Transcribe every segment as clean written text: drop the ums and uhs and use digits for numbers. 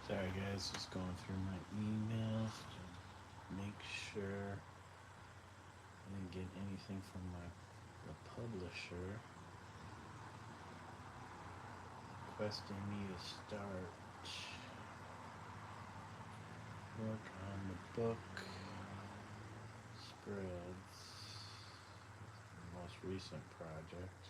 Sorry guys, just going through my emails to make sure I didn't get anything from the publisher requesting me to start work on the book spreads, the most recent project.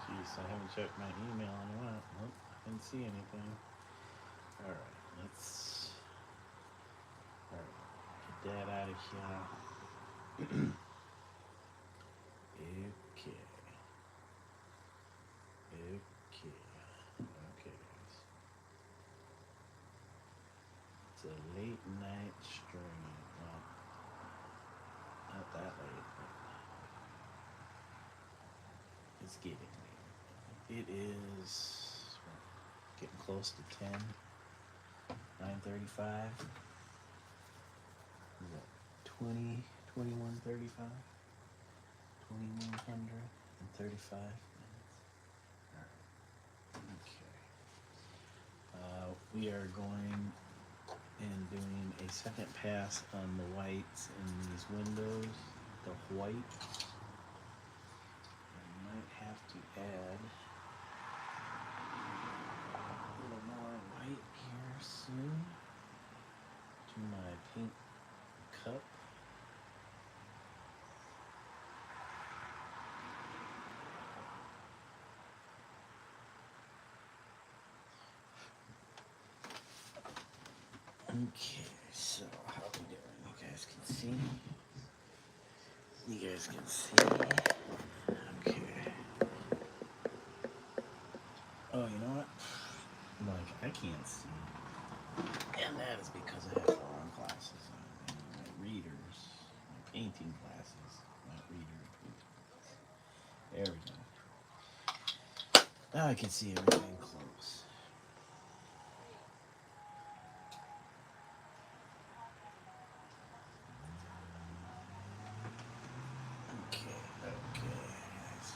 Jeez, I haven't checked my email in a while. Nope, I didn't see anything. Alright, get that out of here. Okay. Okay, guys. It's a late night stream. Well, not that late, but it's getting late. It is getting close to 10. 9:35. Is that 20, 21:35? 2135 minutes. Alright. Okay. We are going and doing a second pass on the whites in these windows. The white. I might have to add a little more white here soon to my paint cup. Okay, so how are we doing? You guys can see? You guys can see? Okay. Oh, you know what? Like, I can't see. And that is because I have the wrong glasses on. My readers, my painting glasses, not reader, painting glasses. There we go. Now I can see everything close. Okay, guys.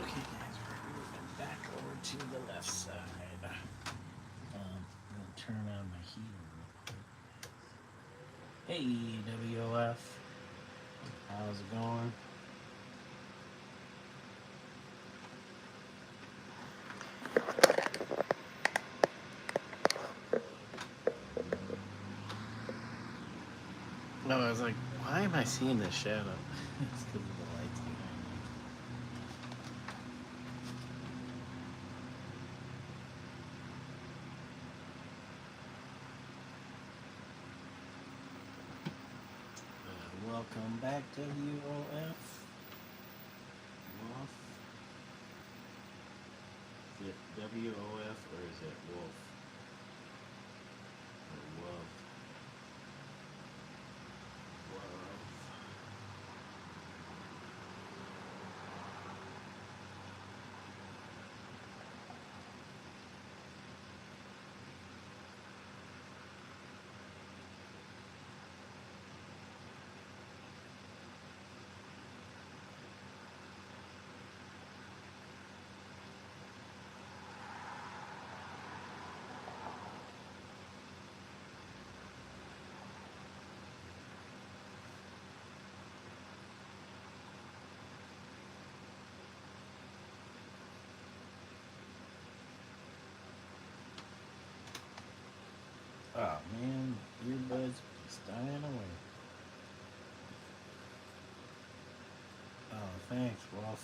Okay, guys, we're moving back over to the left side. I'm gonna turn on my heater real quick. Hey, WOF, how's it going? No, I was like, why am I seeing this shadow? It's because of the lights behind me. Welcome back, WOF. Wolf. Is it WOF or is it Wolf? Or Wolf? Wolf. Oh man, earbuds just dying away. Oh, thanks, Wolf.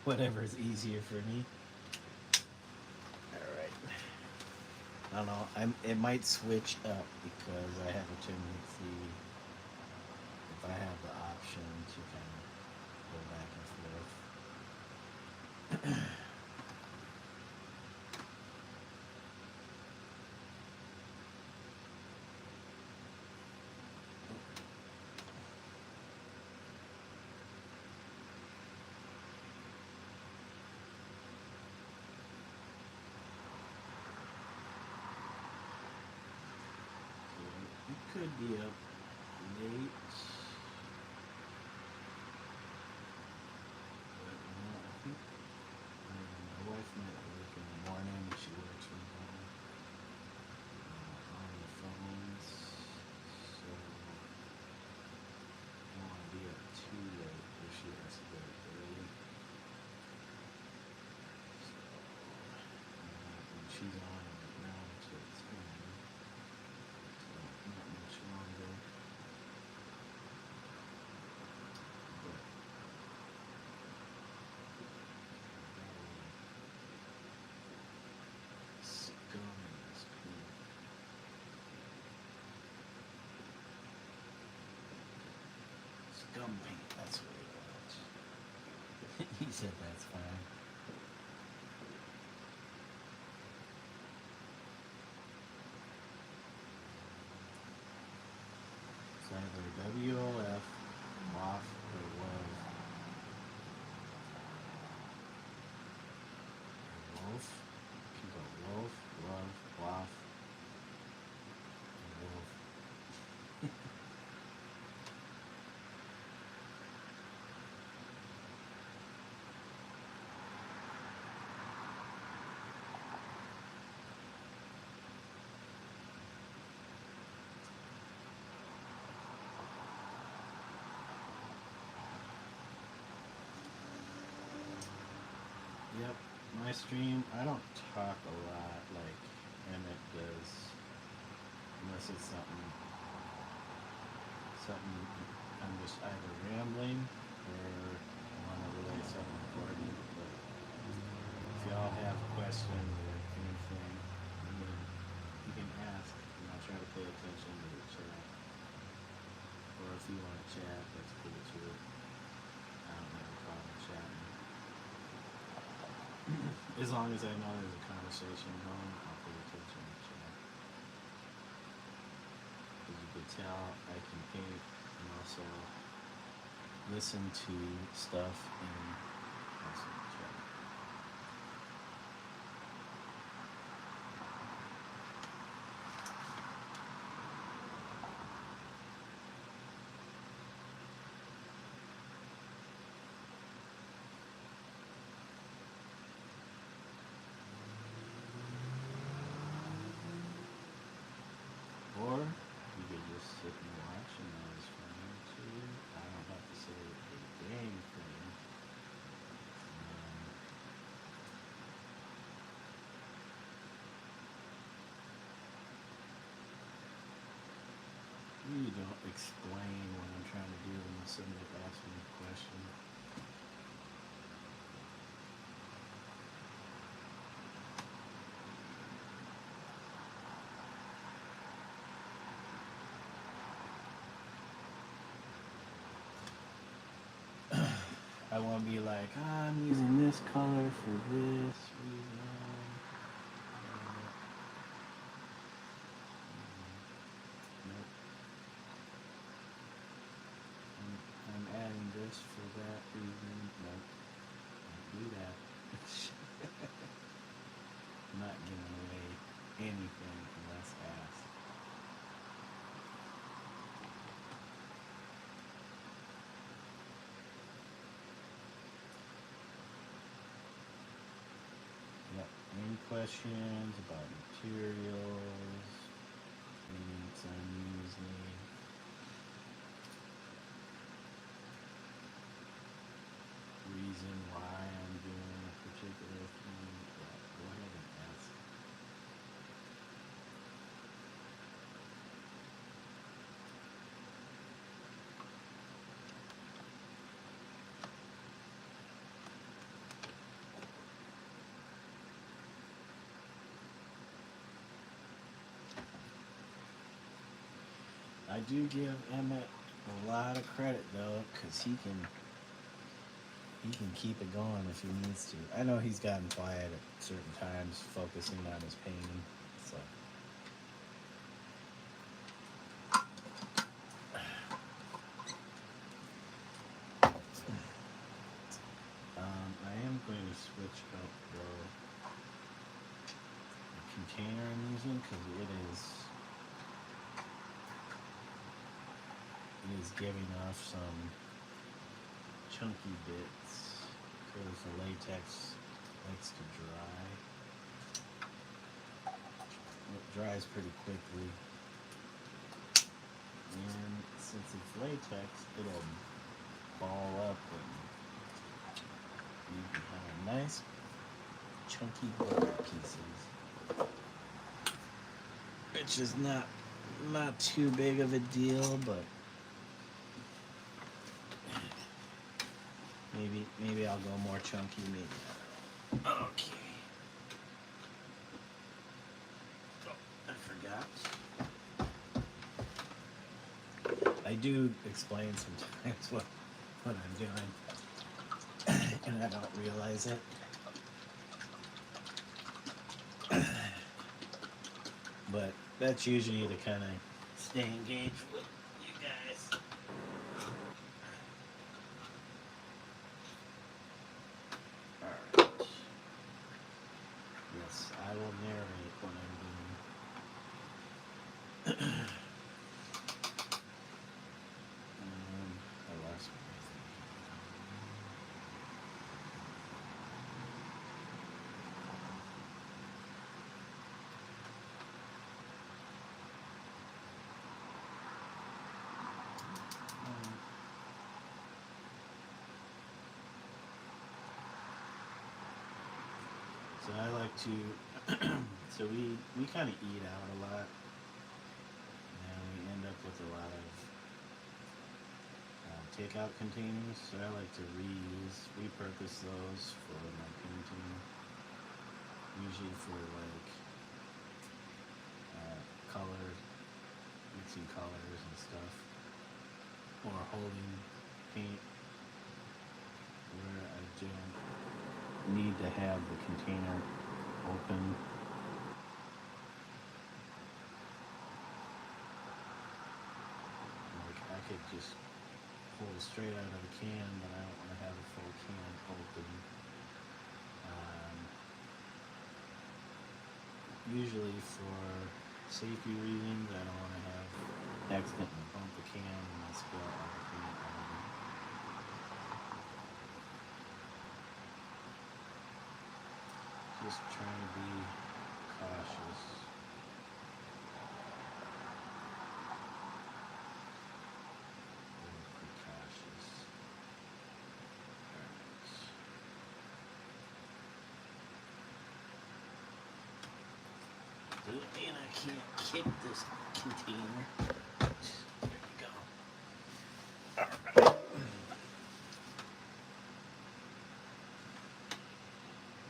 Whatever's easier for me. Alright. I don't know. It might switch up because I have a tendency, if I have the option, to kind of go back and forth. It could be up late. But no, I think my wife might work in the morning. She works from home on the phones. So I don't want to be up too late if she has to go early. So when she's on right now, so it's fine. So not much longer. But scum in this paint. Scum paint, that's what he wants. He said that's fine. It's either WOF, WAF, or WOV. Wolf. You can go Wolf, WOV, WAF, and Wolf. Yep, my stream, I don't talk a lot like Emmett does, unless it's something, I'm just either rambling or I want to relay something important. But if y'all have questions or anything, you can ask, and I'll try to pay attention to the chat. Or if you want to chat, that's cool too. I don't have a problem chatting. As long as I know there's a conversation going, I'll pay attention to chat. As you can tell, I can paint and also listen to stuff and also chat. I won't be like, ah, I'm using this color for this reason. Nope. I'm adding this for that reason. Nope. Don't do that. I'm not giving away anything unless asked. Yep. Any questions about materials? Paints I'm using? Reason why I'm doing a particular thing? Yeah, go ahead and ask. I do give Emmett a lot of credit though, because he can keep it going if he needs to. I know he's gotten quiet at certain times, focusing on his painting. So I am going to switch up the container I'm using because it is giving off some chunky bits because the latex likes to dry. It dries pretty quickly, and since it's latex, it'll ball up and you can have nice chunky butter pieces, which is not too big of a deal, but maybe I'll go more chunky, maybe I don't know. Okay. Oh, I forgot. I do explain sometimes what I'm doing, and I don't realize it. But that's usually to kind of stay engaged with you guys. Alright. Yes, I will narrate what I'm doing. I lost my So I like to, so we kind of eat out a lot, and we end up with a lot of takeout containers. So I like to repurpose those for my painting, usually for like color, mixing colors and stuff, or holding paint where I don't need to have the container open. Like I could just pull straight out of the can, but I don't want to have a full can open. Usually for safety reasons, I don't want to have accidentally bump the can and I spill all the paint on it. Just trying to be cautious. Very precautious. Doesn't mean I can't kick this container. There we go. Alright.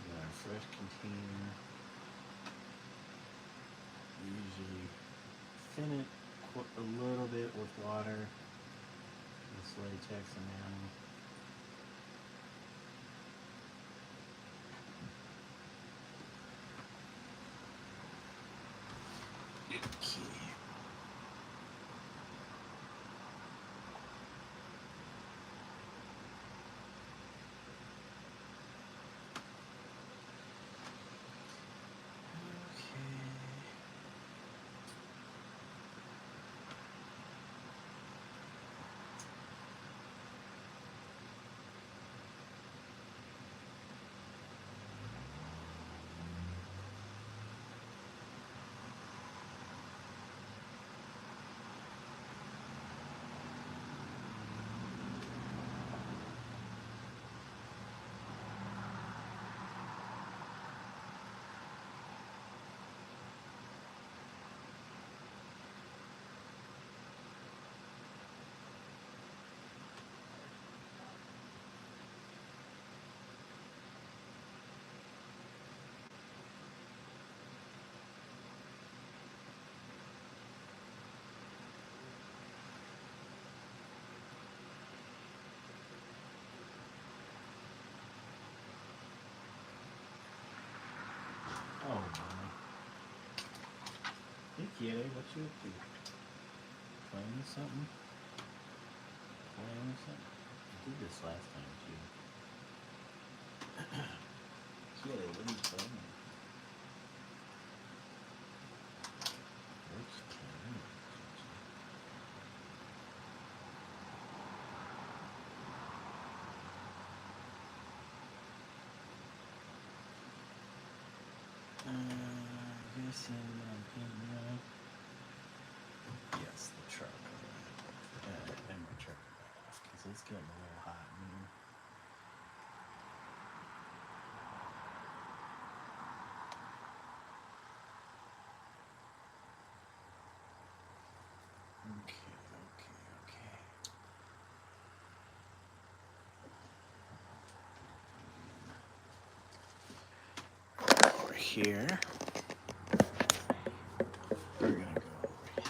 Got our fresh container. Usually thin it a little bit with water, this latex enamel. Qilin, what you up to? Playing something? Playing something? I did this last time too. Qilin, what are you playing? Which game? Guessing what I'm painting on. Yes, the truck. And my truck off because it's getting a little hot in here. Okay. Over here. We're gonna go over here.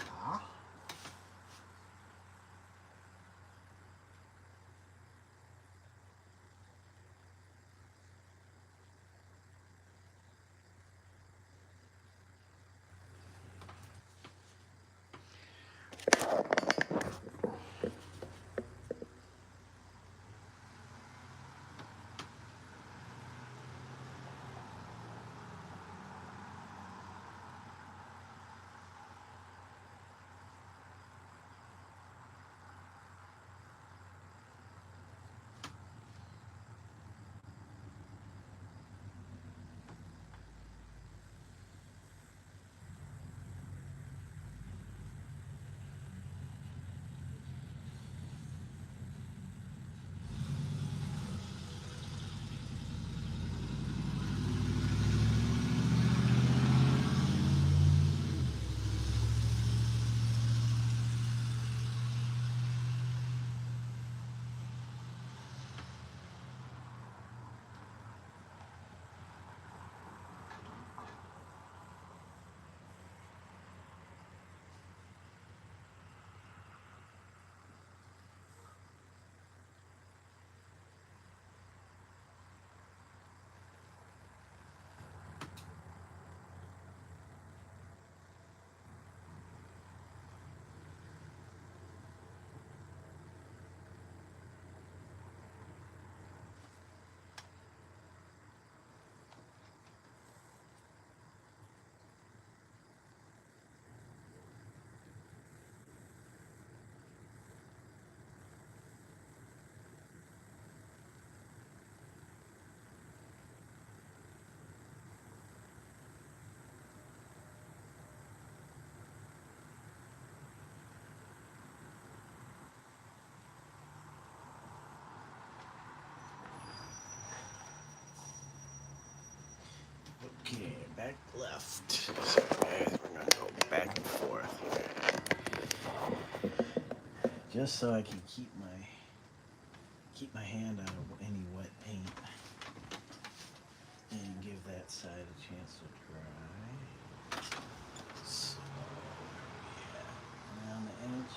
Okay, back left. So guys, we're gonna go back and forth here. Just so I can keep my hand out of any wet paint and give that side a chance to dry. So yeah, around the edge.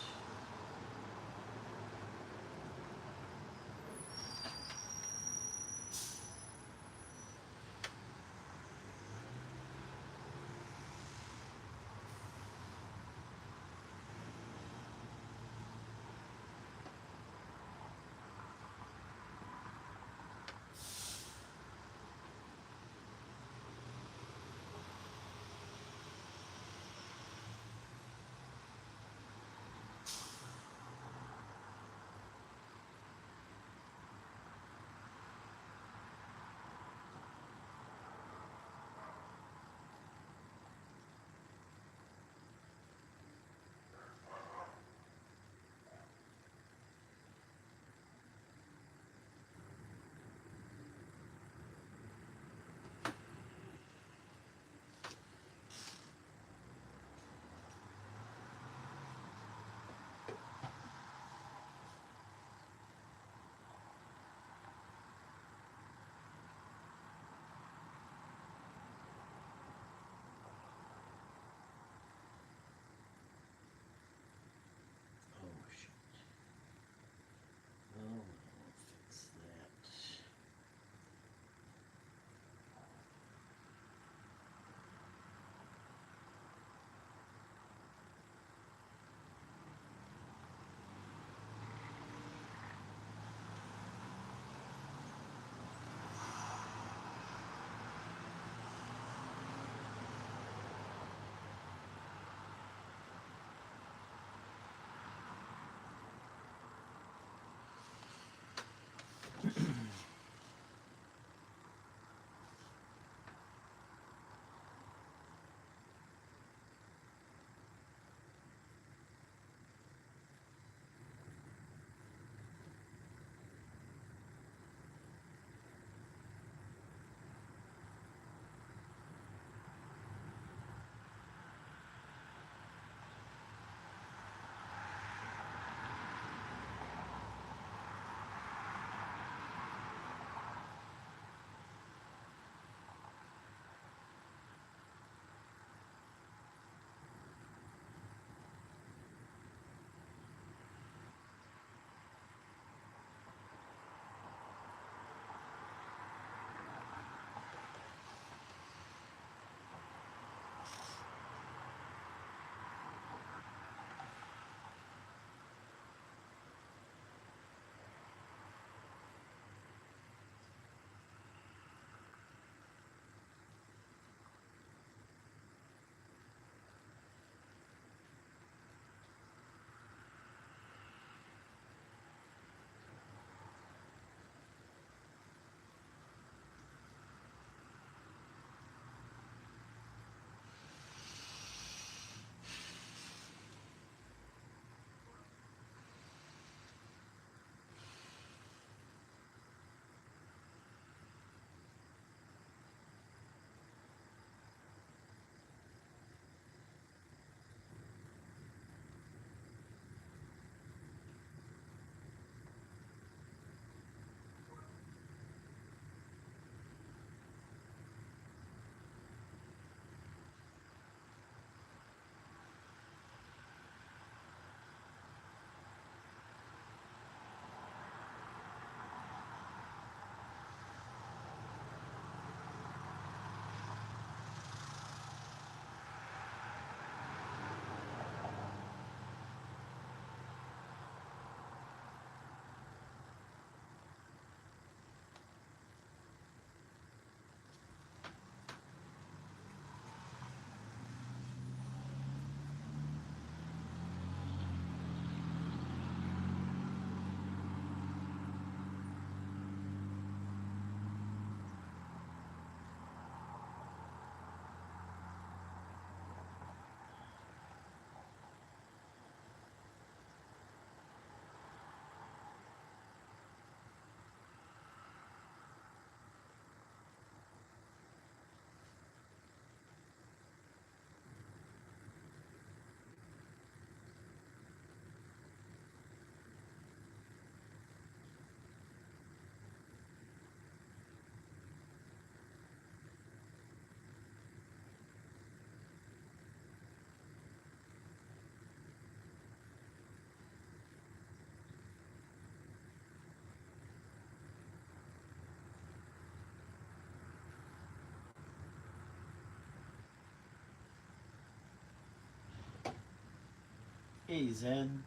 Hey Zen,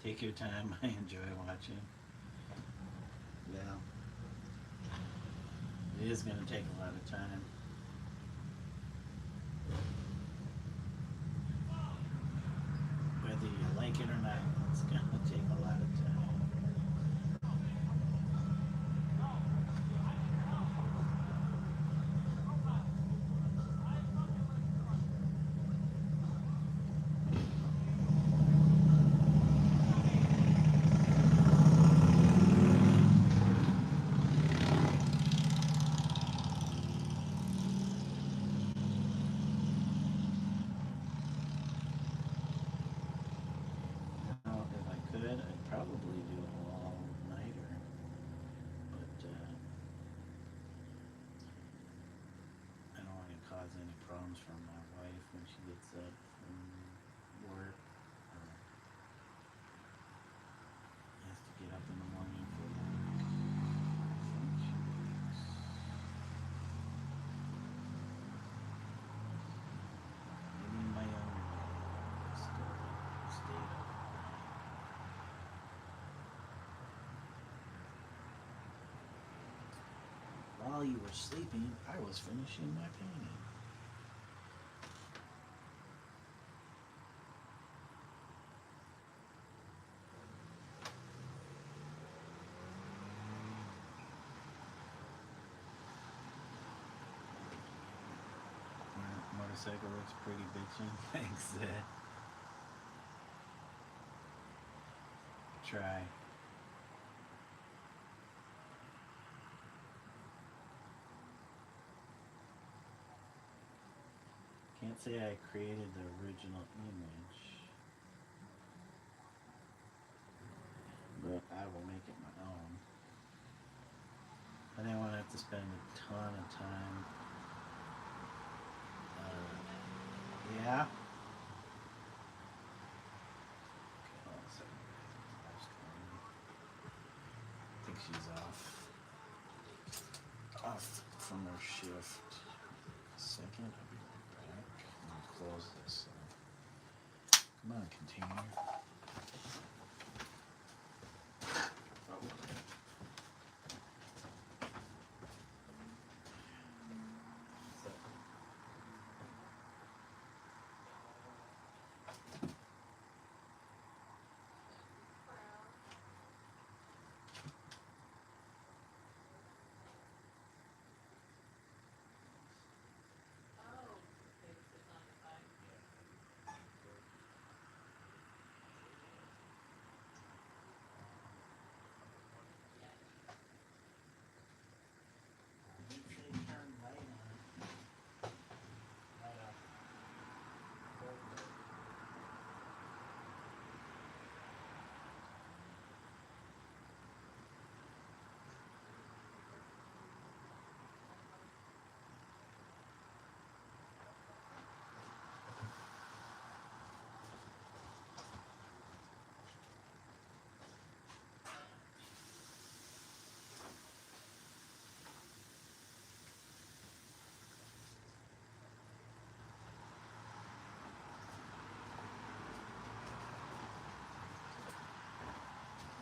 take your time. I enjoy watching. Yeah, it is going to take a lot of time. Whether you like it or not, it's going to take a lot of time. Now, if I could, I'd probably do an all-nighter. But I don't want to cause any problems for my wife when she gets up from work or has to get up in the morning for work. I think she works. Maybe in my own way, still stayed up. While you were sleeping, I was finishing my painting. Motorcycle looks pretty bitchy. Thanks, Zed. Try. Can't say I created the original image, but I will make it my own. I didn't want to have to spend a ton of time. Yeah? Okay, hold on a second. I think she's off from her shift. A second, I'll be right back. I'm gonna close this. Come on, container.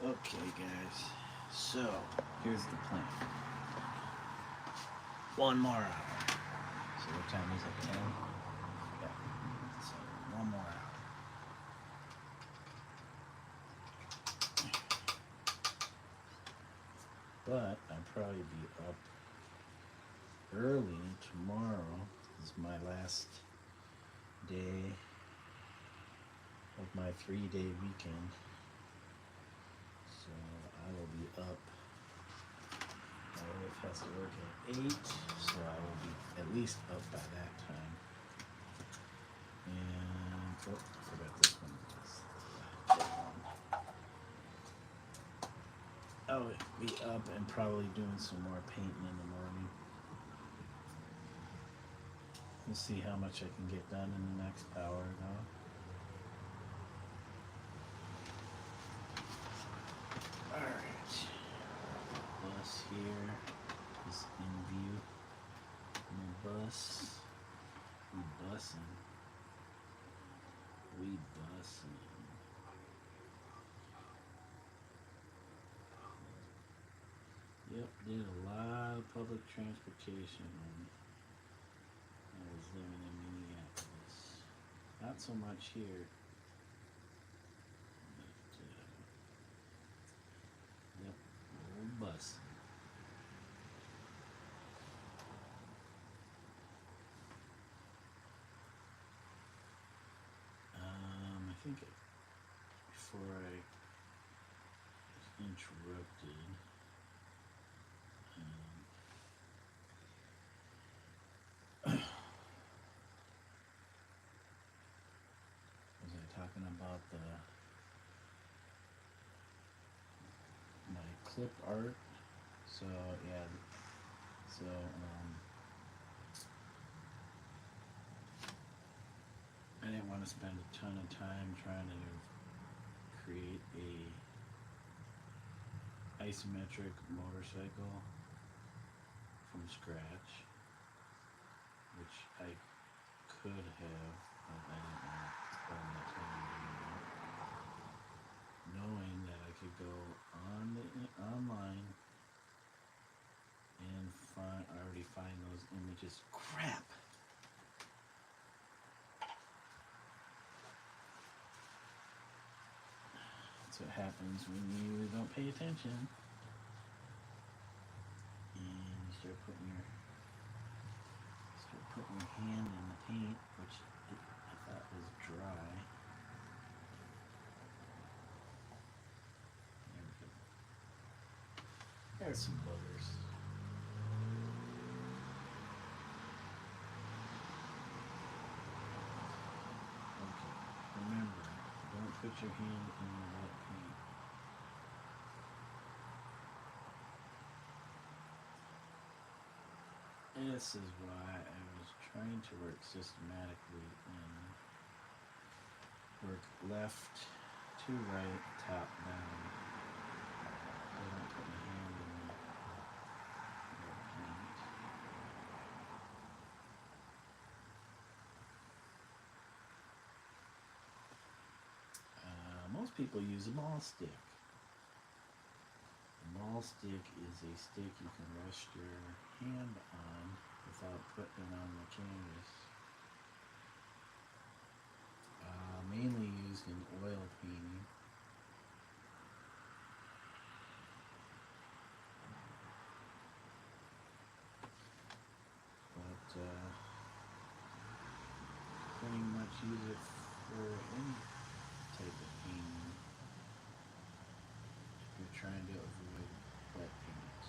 Okay, guys. So, here's the plan. 1 more hour. So what time is it? 10? Yeah. So 1 more hour. But I'll probably be up early tomorrow. This is my last day of my 3-day weekend. So I will be up. My wife has to work at 8, so I will be at least up by that time. And oh, I forgot this one. I'll be up and probably doing some more painting in the morning. We'll see how much I can get done in the next hour though. Alright. Bus here is in view. And the bus. We bussin'. Yep, did a lot of public transportation when I was living in Minneapolis. Not so much here, but yep, old bus. I think before I was interrupted, was I talking about my clip art? So yeah, so I didn't want to spend a ton of time trying to create a isometric motorcycle from scratch, which I could have, but I didn't want to spend the time doing that. Knowing that I could go on online and already find those images. Crap! That's what happens when you don't pay attention and you start putting your hand in the paint, which I thought was dry. There we go. There's some buggers. Okay, remember, don't put your hand in the wet paint. This is why I was trying to work systematically and work left to right, top down. I don't put my hand in the paint. Most people use a ball stick. A ball stick is a stick you can rest your hand on without putting it on the canvas. Mainly used in oil painting. But pretty much use it for any type of painting if you're trying to avoid wet paints.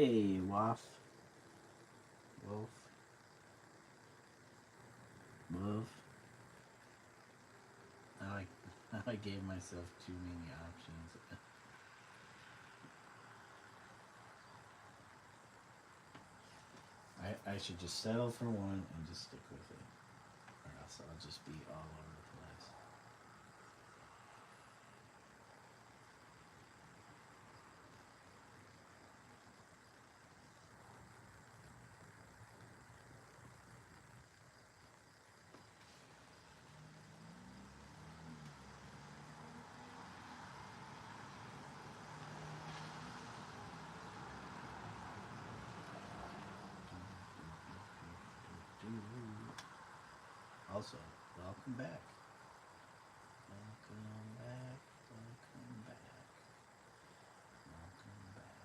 Hey, Waff. Wolf. Wolf. Now I, now I gave myself too many options. I should just settle for one and just stick with it. Or else I'll just be all over the place. Also, welcome back. Welcome back. Welcome back. Welcome back.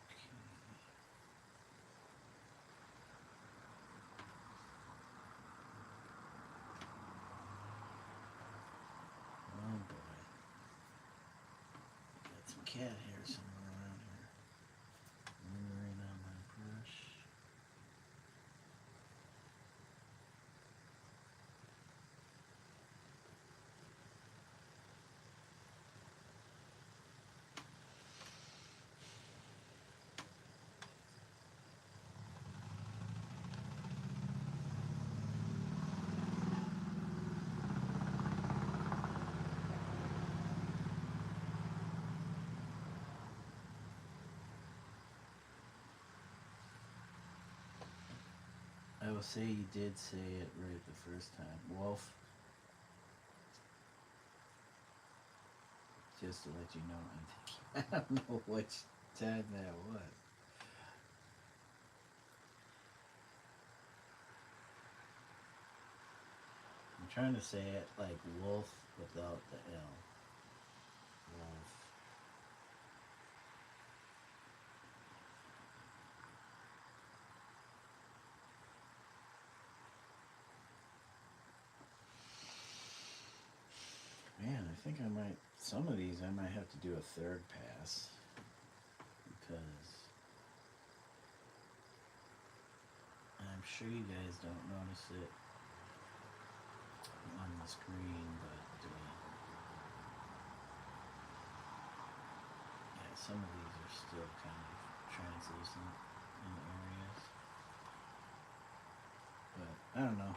Okay. Oh boy. Got some cat hair somewhere around here. Lingering on my brush. I will say you did say it right the first time. Wolf. Just to let you know, I don't know which time that was. I'm trying to say it like wolf without the L. Wolf. Man, I think I might, some of these I might have to do a third pass because I'm sure you guys don't notice it on the screen, but yeah, some of these are still kind of translucent in areas. But I don't know.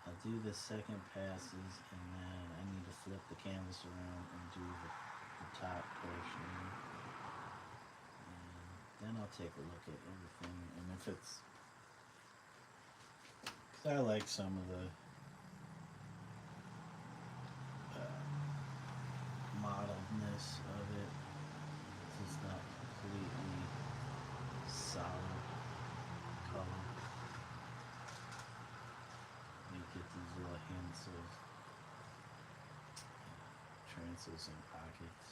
I'll do the second passes and then I need to flip the canvas around and do the top portion. And then I'll take a look at everything. And if it's, because I like some of the modeledness of it. It's not completely solid color. You get these little hints of translucent pockets.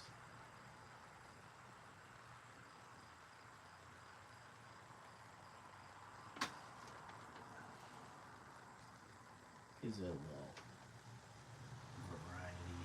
Gives it a little variety.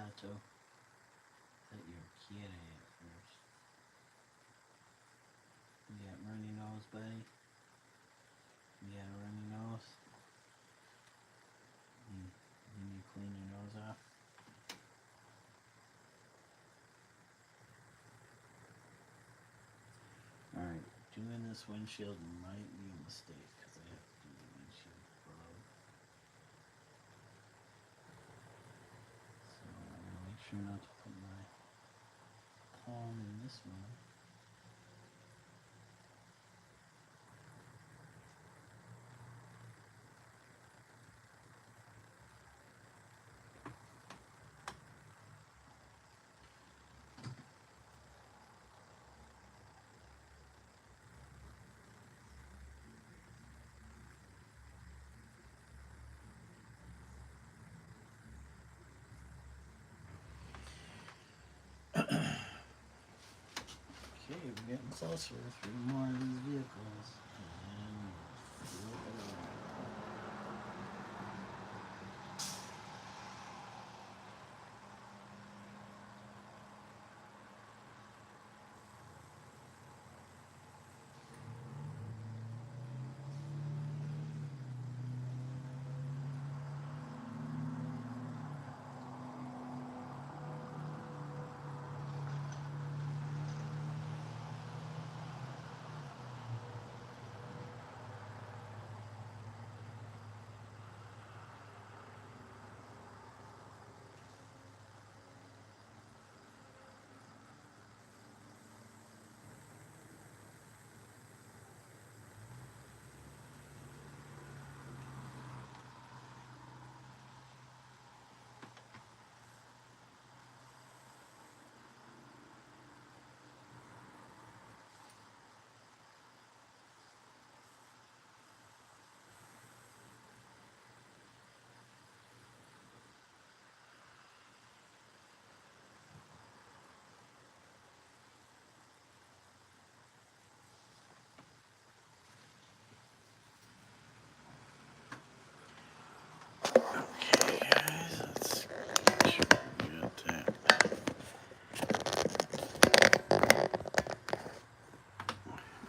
Gato. That you're quiere at first. You got runny nose, buddy? You got a runny nose? You need to clean your nose off? Alright, doing this windshield might be a mistake because I have to do the windshield above. So I'm going to make sure not to put my palm in this one. Okay, we're getting closer. 3 more of these vehicles. And flip it around. Okay, guys, let's make sure we got that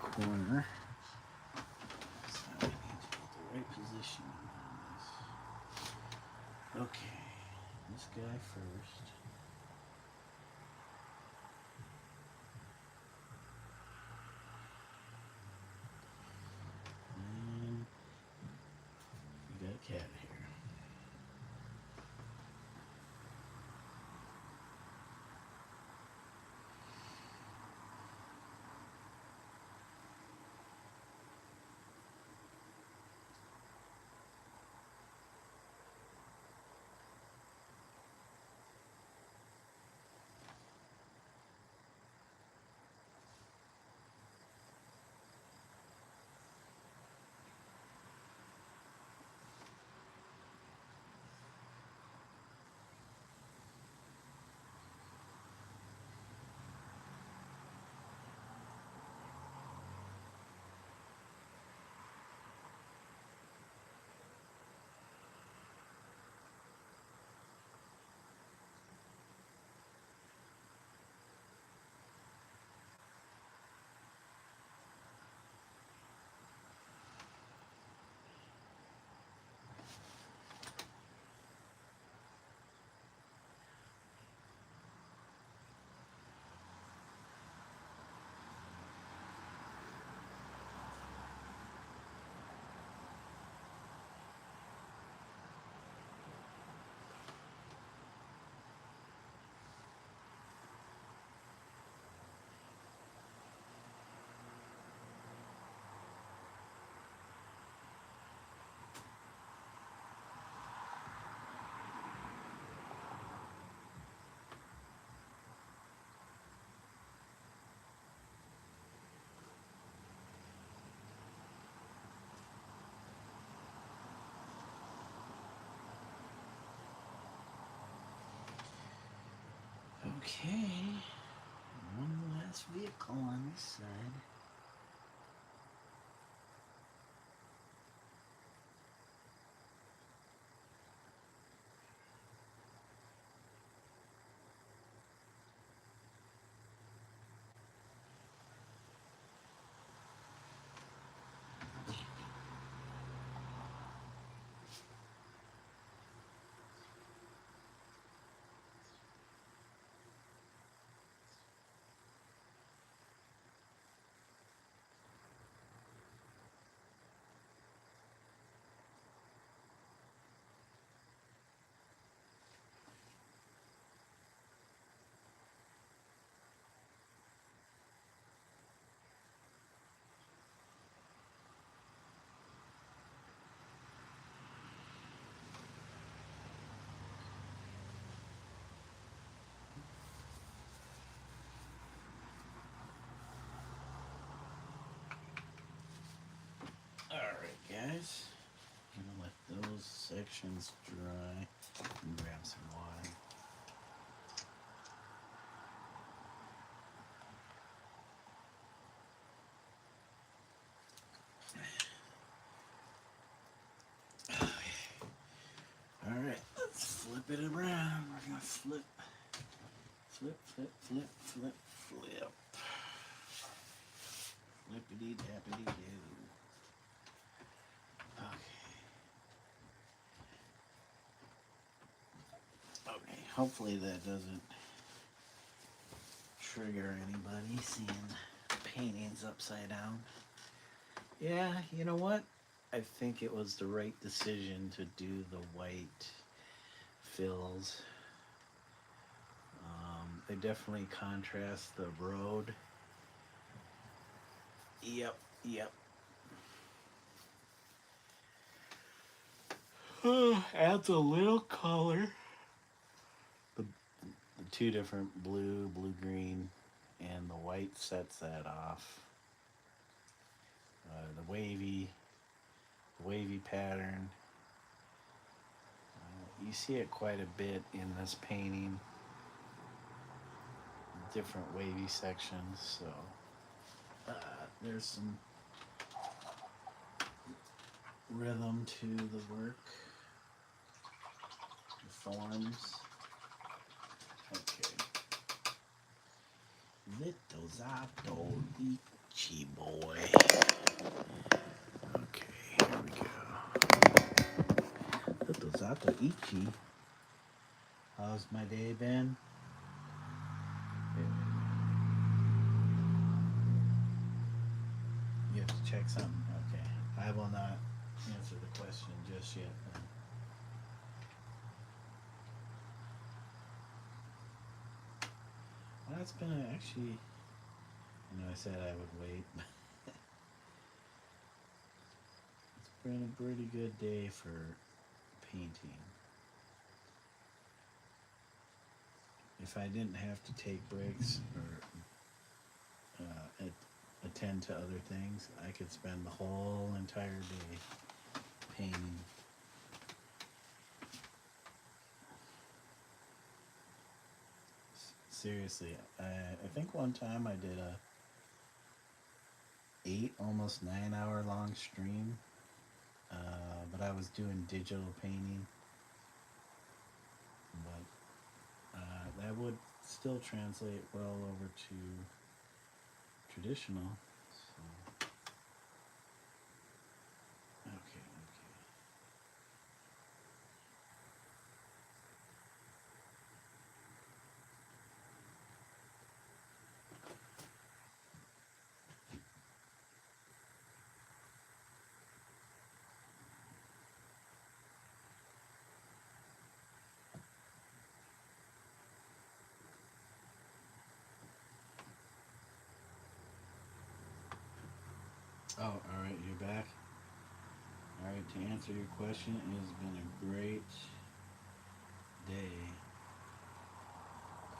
corner. So we need to get the right position on this. Okay, this guy first. And we got a cat here. Okay, one last vehicle on this side. guys. I'm gonna let those sections dry and grab some water. Alright, let's flip it around. We're gonna flip. Flip, flip, flip, flip, flip. Flippity dappity do. Okay, hopefully that doesn't trigger anybody seeing paintings upside down. Yeah, you know what? I think it was the right decision to do the white fills. They definitely contrast the road. Yep, yep. Adds a little color. The two different blue, blue-green, and the white sets that off. The wavy pattern. You see it quite a bit in this painting. Different wavy sections, so there's some rhythm to the work, the forms. Okay. Little Zato Ichi boy. Okay, here we go. Little Zato Ichi. How's my day been? You have to check something. Okay. I will not answer the question just yet. Well, it's been actually, I said I would wait. It's been a pretty good day for painting. If I didn't have to take breaks or attend to other things, I could spend the whole entire day painting. Seriously, I think one time I did a 8, almost 9 hour long stream, but I was doing digital painting, but that would still translate well over to traditional. So. Okay. Oh, all right, you're back. All right, to answer your question, it has been a great day.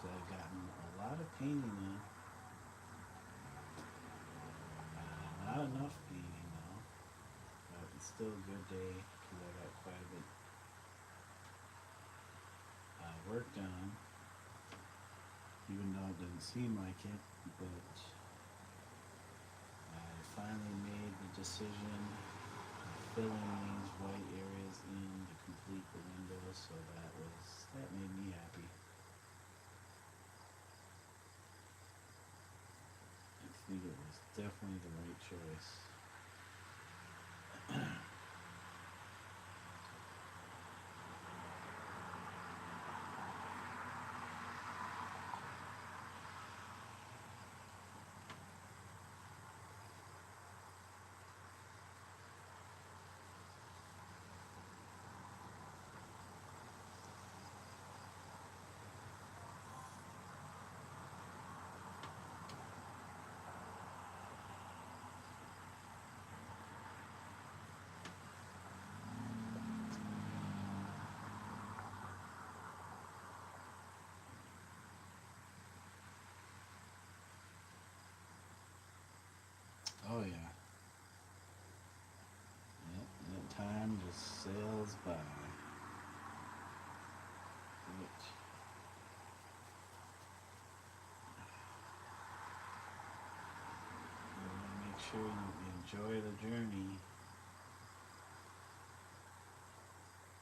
So I've gotten a lot of painting in. Not enough painting though, but it's still a good day because I got quite a bit work done. Even though it doesn't seem like it, but I finally made the decision of filling these white areas in to complete the window, so that made me happy. I think it was definitely the right choice. time just sails by. Right. You want to make sure you enjoy the journey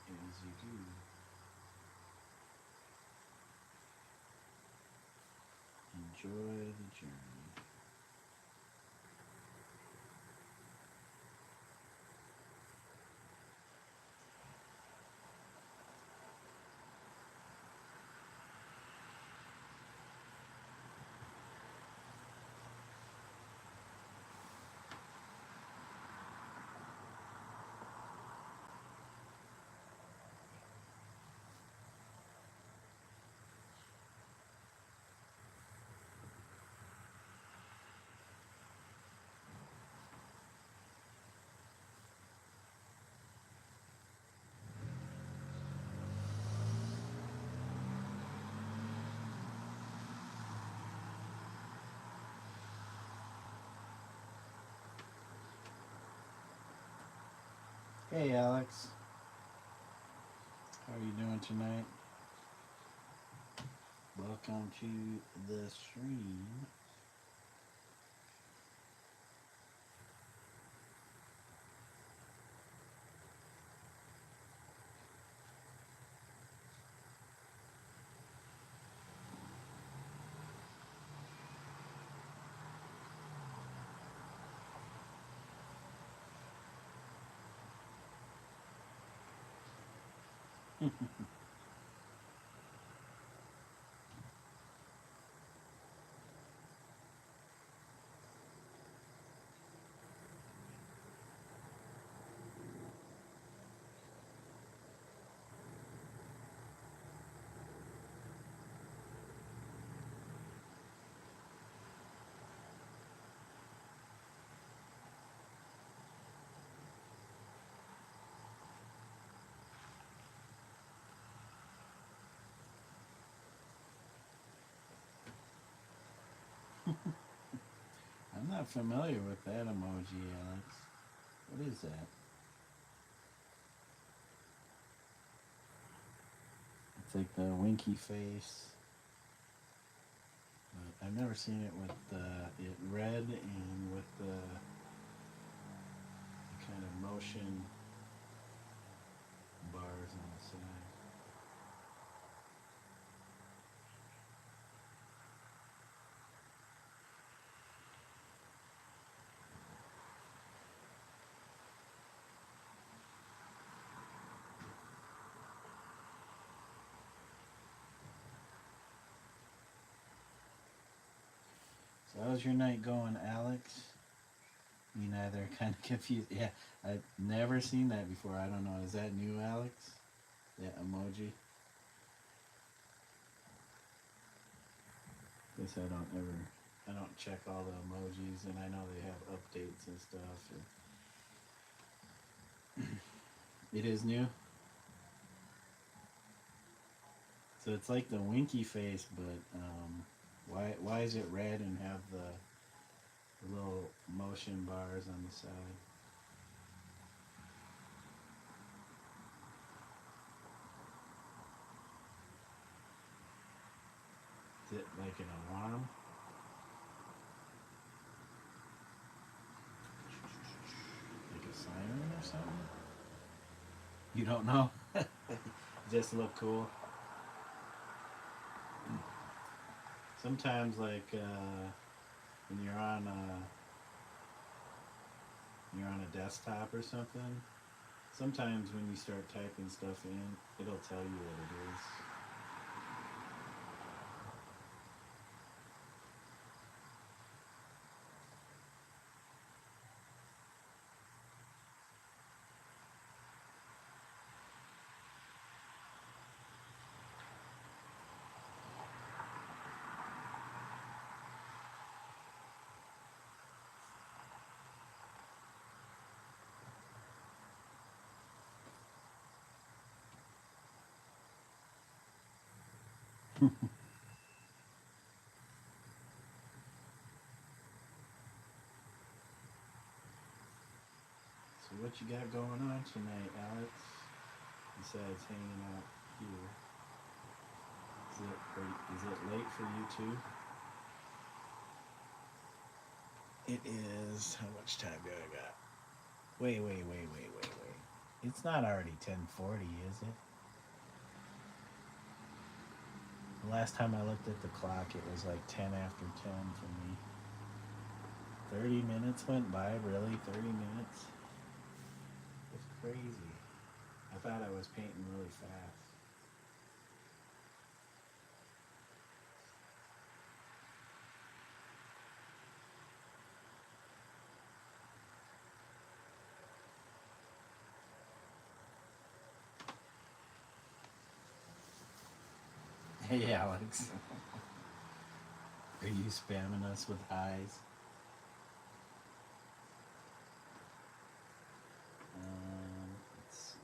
as you do. Enjoy the journey. Hey Alex, how are you doing tonight? Welcome to the stream. I'm not familiar with that emoji, Alex. What is that? It's like the winky face. But I've never seen it with it red and with the kind of motion bars on the side. So how's your night going, Alex? Me neither. Kind of confused. Yeah, I've never seen that before. I don't know. Is that new, Alex? That emoji? Guess I don't check all the emojis, and I know they have updates and stuff. It is new. So it's like the winky face, but why is it red and have the little motion bars on the side? Is it like an alarm? Like a siren or something? You don't know? Just look cool. Sometimes, like when you're on a desktop or something. Sometimes when you start typing stuff in, it'll tell you what it is. So what you got going on tonight, Alex? Besides hanging out here, is it late for you too? It is. How much time do I got? Wait. It's not already 10:40, is it? The last time I looked at the clock, it was like 10 after 10 for me. 30 minutes went by, really? 30 minutes? It's crazy. I thought I was painting really fast. Hey, Alex. Are you spamming us with highs? Let's see.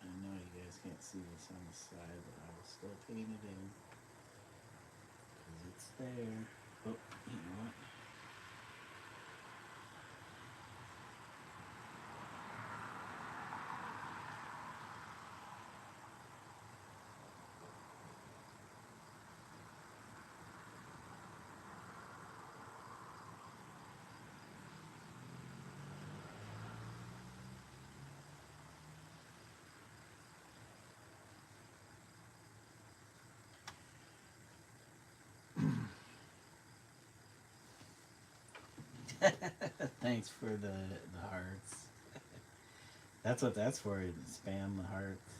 I know you guys can't see this on the side, but I will still paint it in. Because it's there. Oh, you know what? Thanks for the hearts. That's what that's for. Spam the hearts.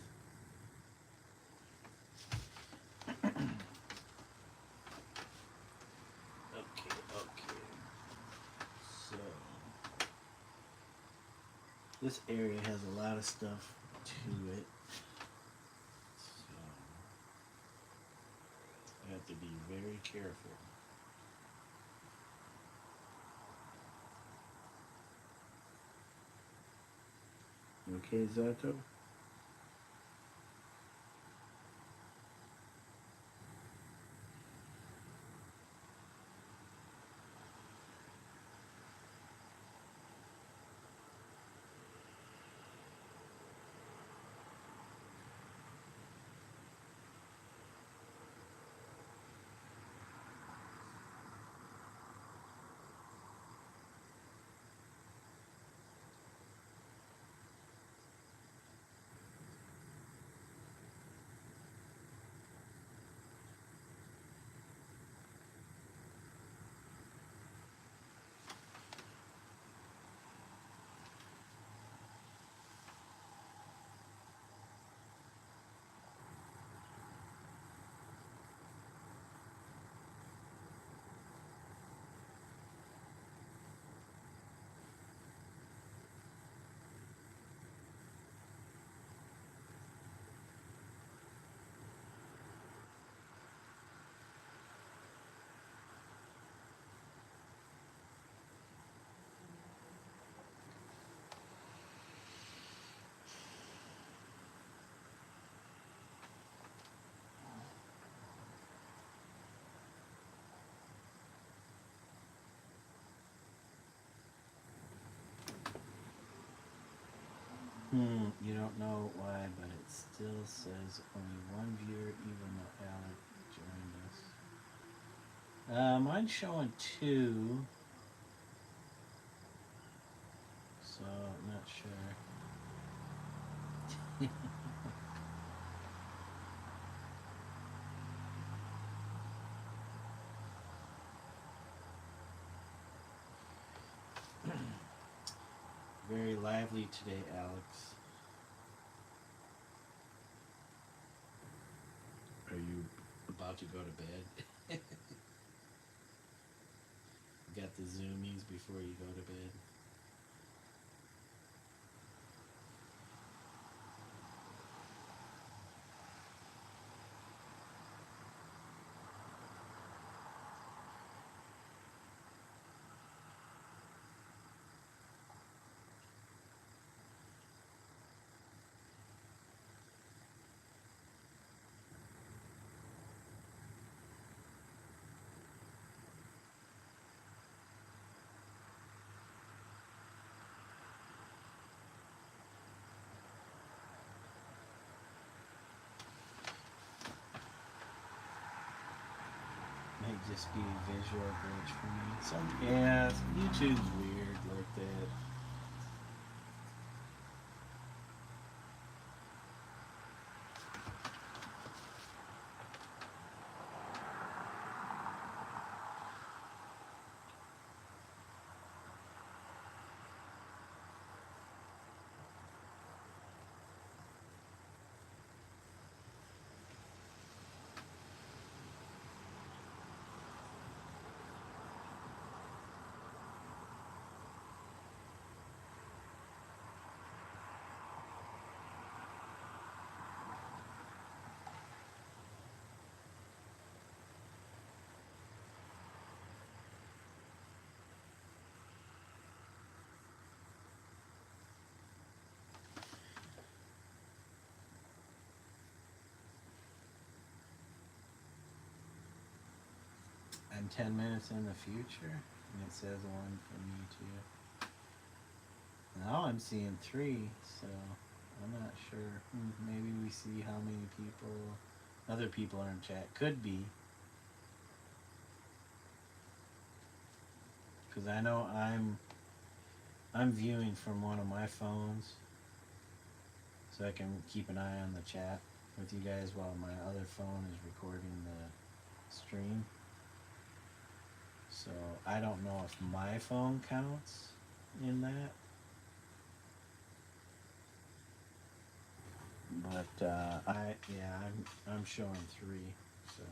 Okay. So this area has a lot of stuff to it. So I have to be very careful. Okay, Zato? You don't know why, but it still says only one viewer, even though Alec joined us. Mine's showing two, so I'm not sure. Very lively today, Alex. Are you about to go to bed? Got the zoomies before you go to bed? just be a visual glitch for me. Yeah, YouTube's weird like that. I'm 10 minutes in the future, and it says one for me too. Now I'm seeing 3, so I'm not sure. Maybe we see how many other people are in chat. Could be. Because I know I'm viewing from one of my phones, so I can keep an eye on the chat with you guys while my other phone is recording the stream. So I don't know if my phone counts in that. But I'm showing 3, so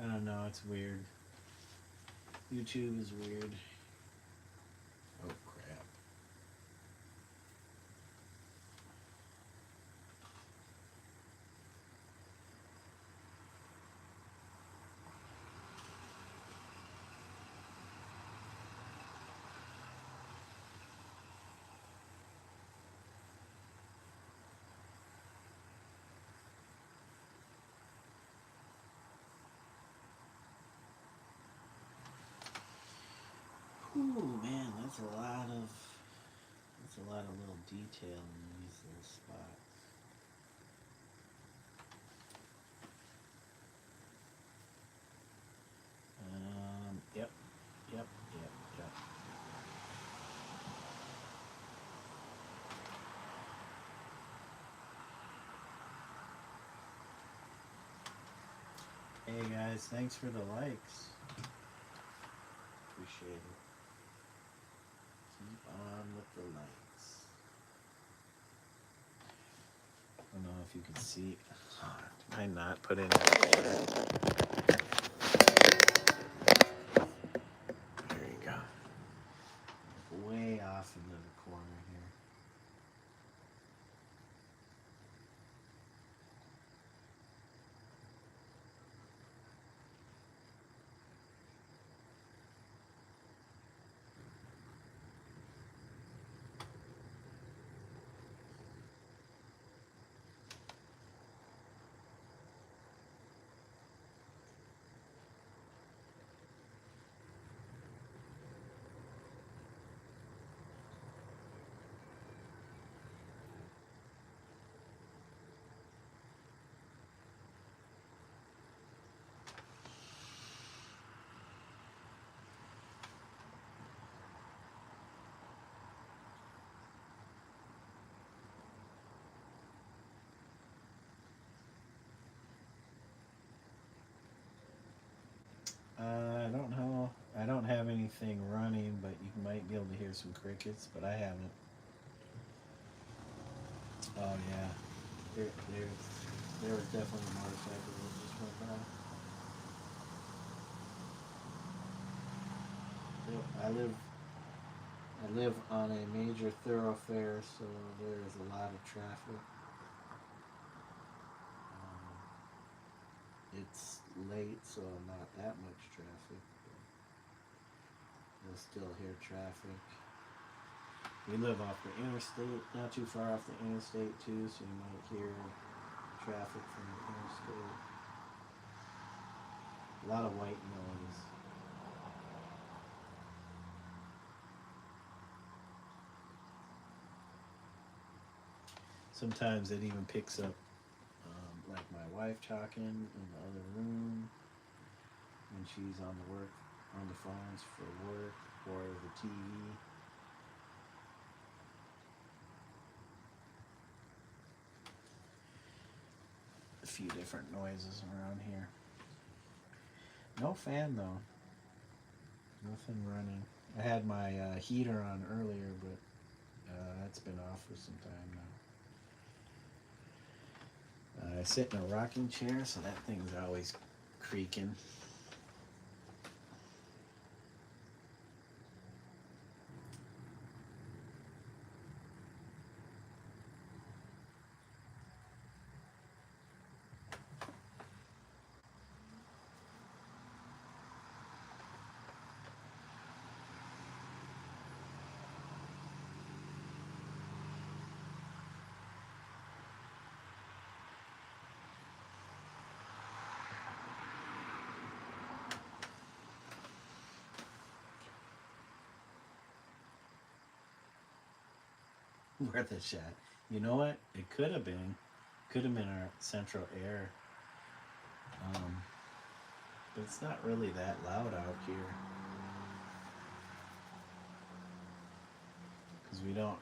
I don't know. It's weird. YouTube is weird. Oh crap! Ooh man, that's a lot of little detail in these little spots. Yep. Hey guys, thanks for the likes. Appreciate it. Keep on with the likes. I don't know if you can see. Did I not put in? There you go. Way off into the corner here. I don't know. I don't have anything running, but you might be able to hear some crickets, but I haven't. Oh yeah, there was definitely a motorcycle that just went by. Yep, I live on a major thoroughfare, so there is a lot of traffic. It's late, so not that much traffic, but you'll still hear traffic. We live off the interstate, not too far off the interstate too, so you might hear traffic from the interstate. A lot of white noise. Sometimes it even picks up like my wife talking in the other room. when she's on the phones for work or the TV. A few different noises around here. No fan though. Nothing running. I had my heater on earlier, but that's been off for some time now. I sit in a rocking chair, so that thing's always creaking. Worth a shot. You know what? It could have been. Could have been our central air. But it's not really that loud out here. Because we don't.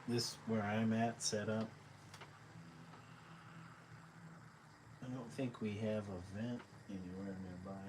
This, where I'm at, set up. I don't think we have a vent anywhere nearby.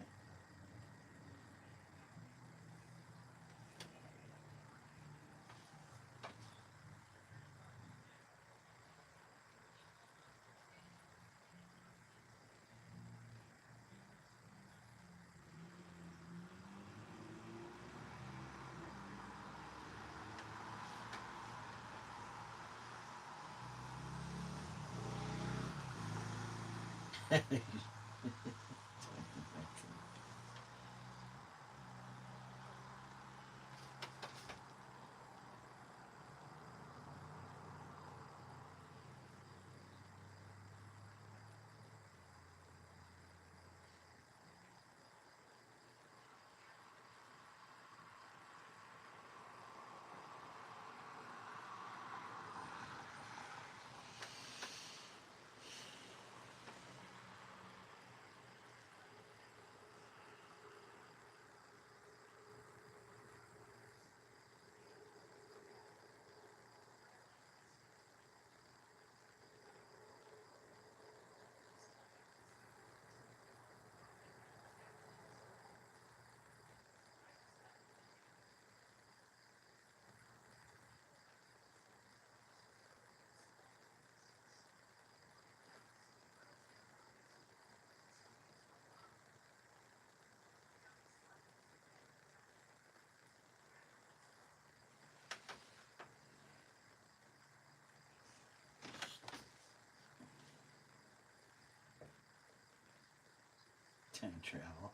Time travel.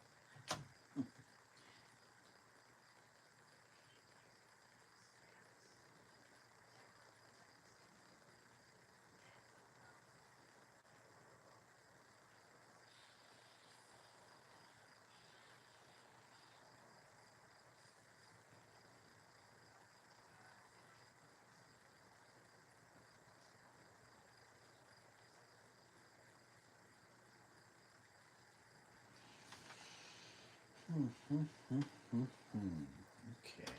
Okay.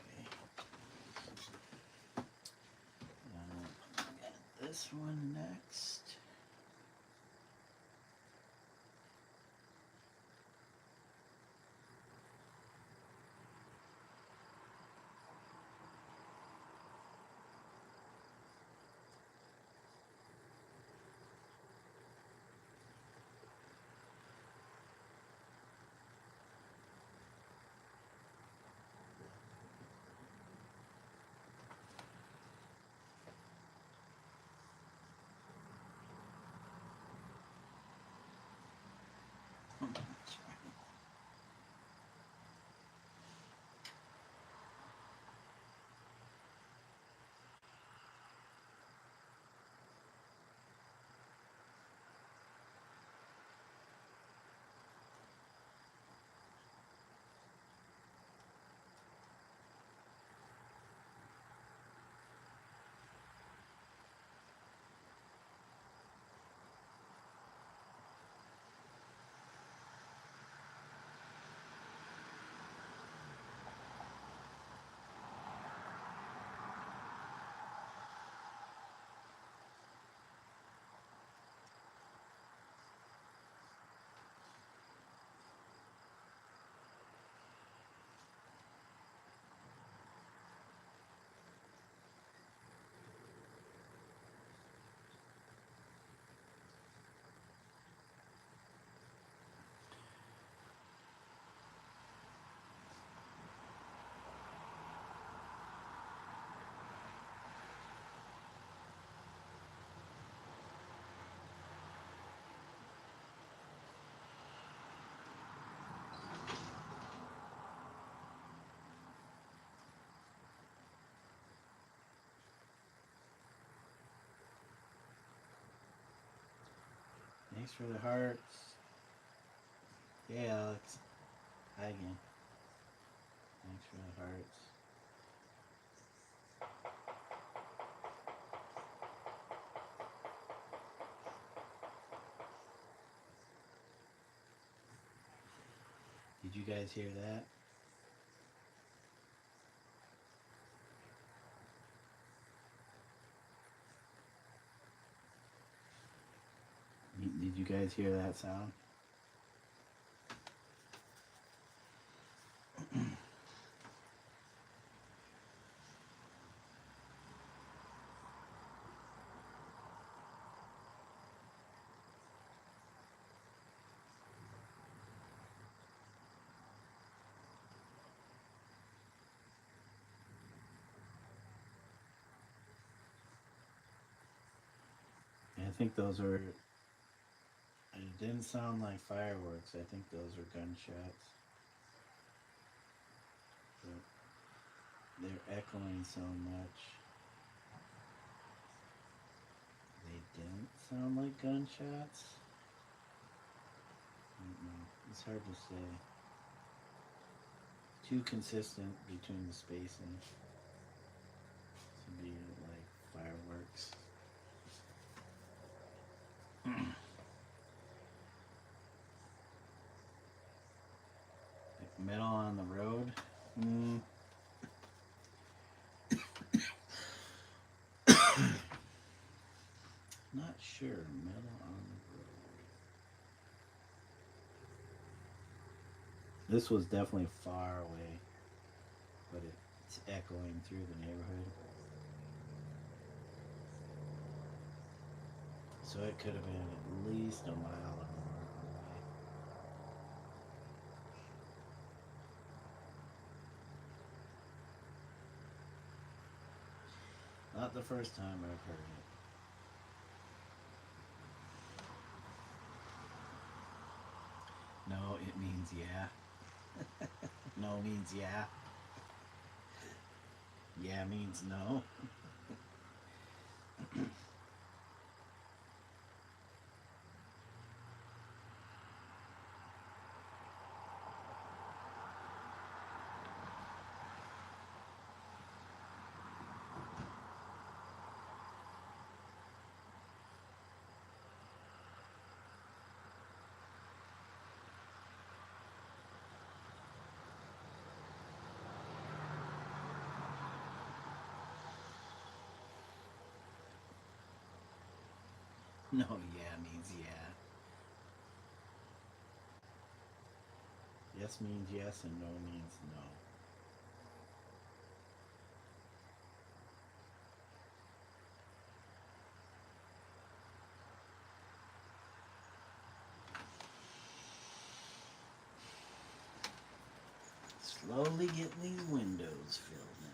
This one next. Thanks for the hearts. Hey, Alex. Hi again. Thanks for the hearts. Did you guys hear that? Did you guys hear that sound? I think those are. It didn't sound like fireworks. I think those are gunshots. But they're echoing so much. They didn't sound like gunshots. I don't know. It's hard to say. Too consistent between the spacing to be like fireworks. Like metal on the road. Not sure. Metal on the road. This was definitely far away, but it's echoing through the neighborhood. So it could have been at least a mile or more away. Not the first time I've heard it. No, it means yeah. No means yeah. Yeah means no. No, yeah means yeah. Yes means yes and no means no. Slowly getting these windows filled in.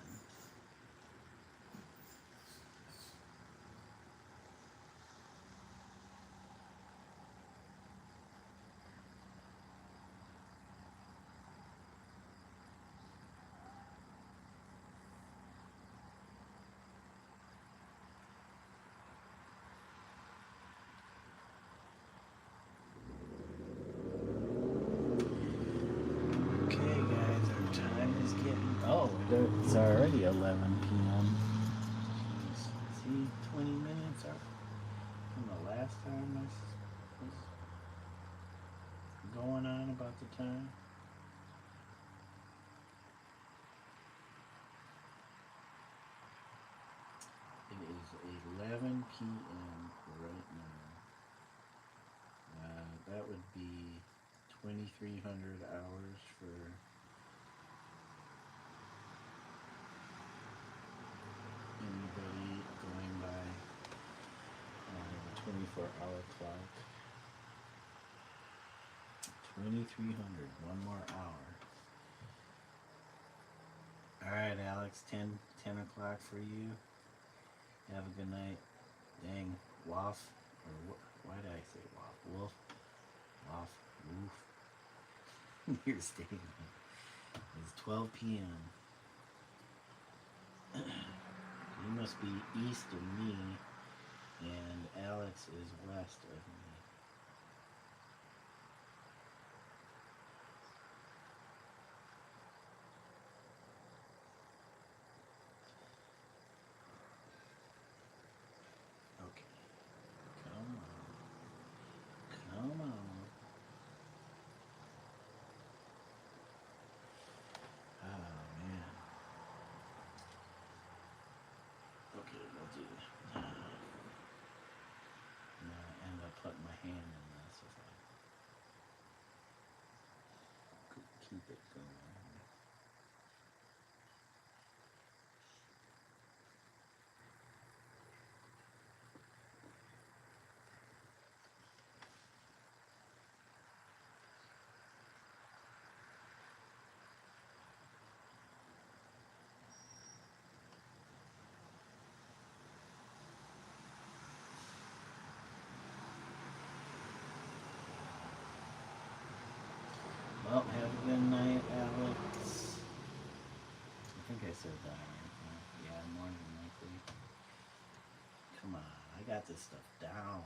Okay, guys, our time is getting. Oh, it's already 11 p.m. See, 20 minutes from the last time I was going on about the time. It is 11 p.m. right now. That would be 2,300 hours for anybody going by the 24-hour clock. 2,300, one more hour. Alright, Alex, 10 o'clock for you. Have a good night. Dang, Woff, or why did I say Woff? Wolf, Woff, Woof. You're staying. It's 12 p.m. You must be east of me, and Alex is west of me. Good night, Alex. I think I said that right. Yeah, more than likely. Come on, I got this stuff down.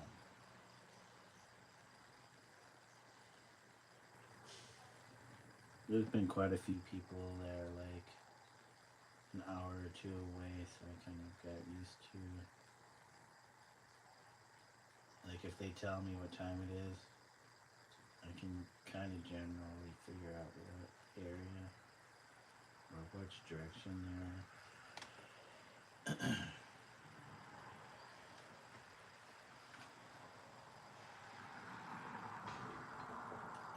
There's been quite a few people there, like an hour or two away, so I kind of got used to. Like, if they tell me what time it is, I can kind of generally figure out what area or which direction they're.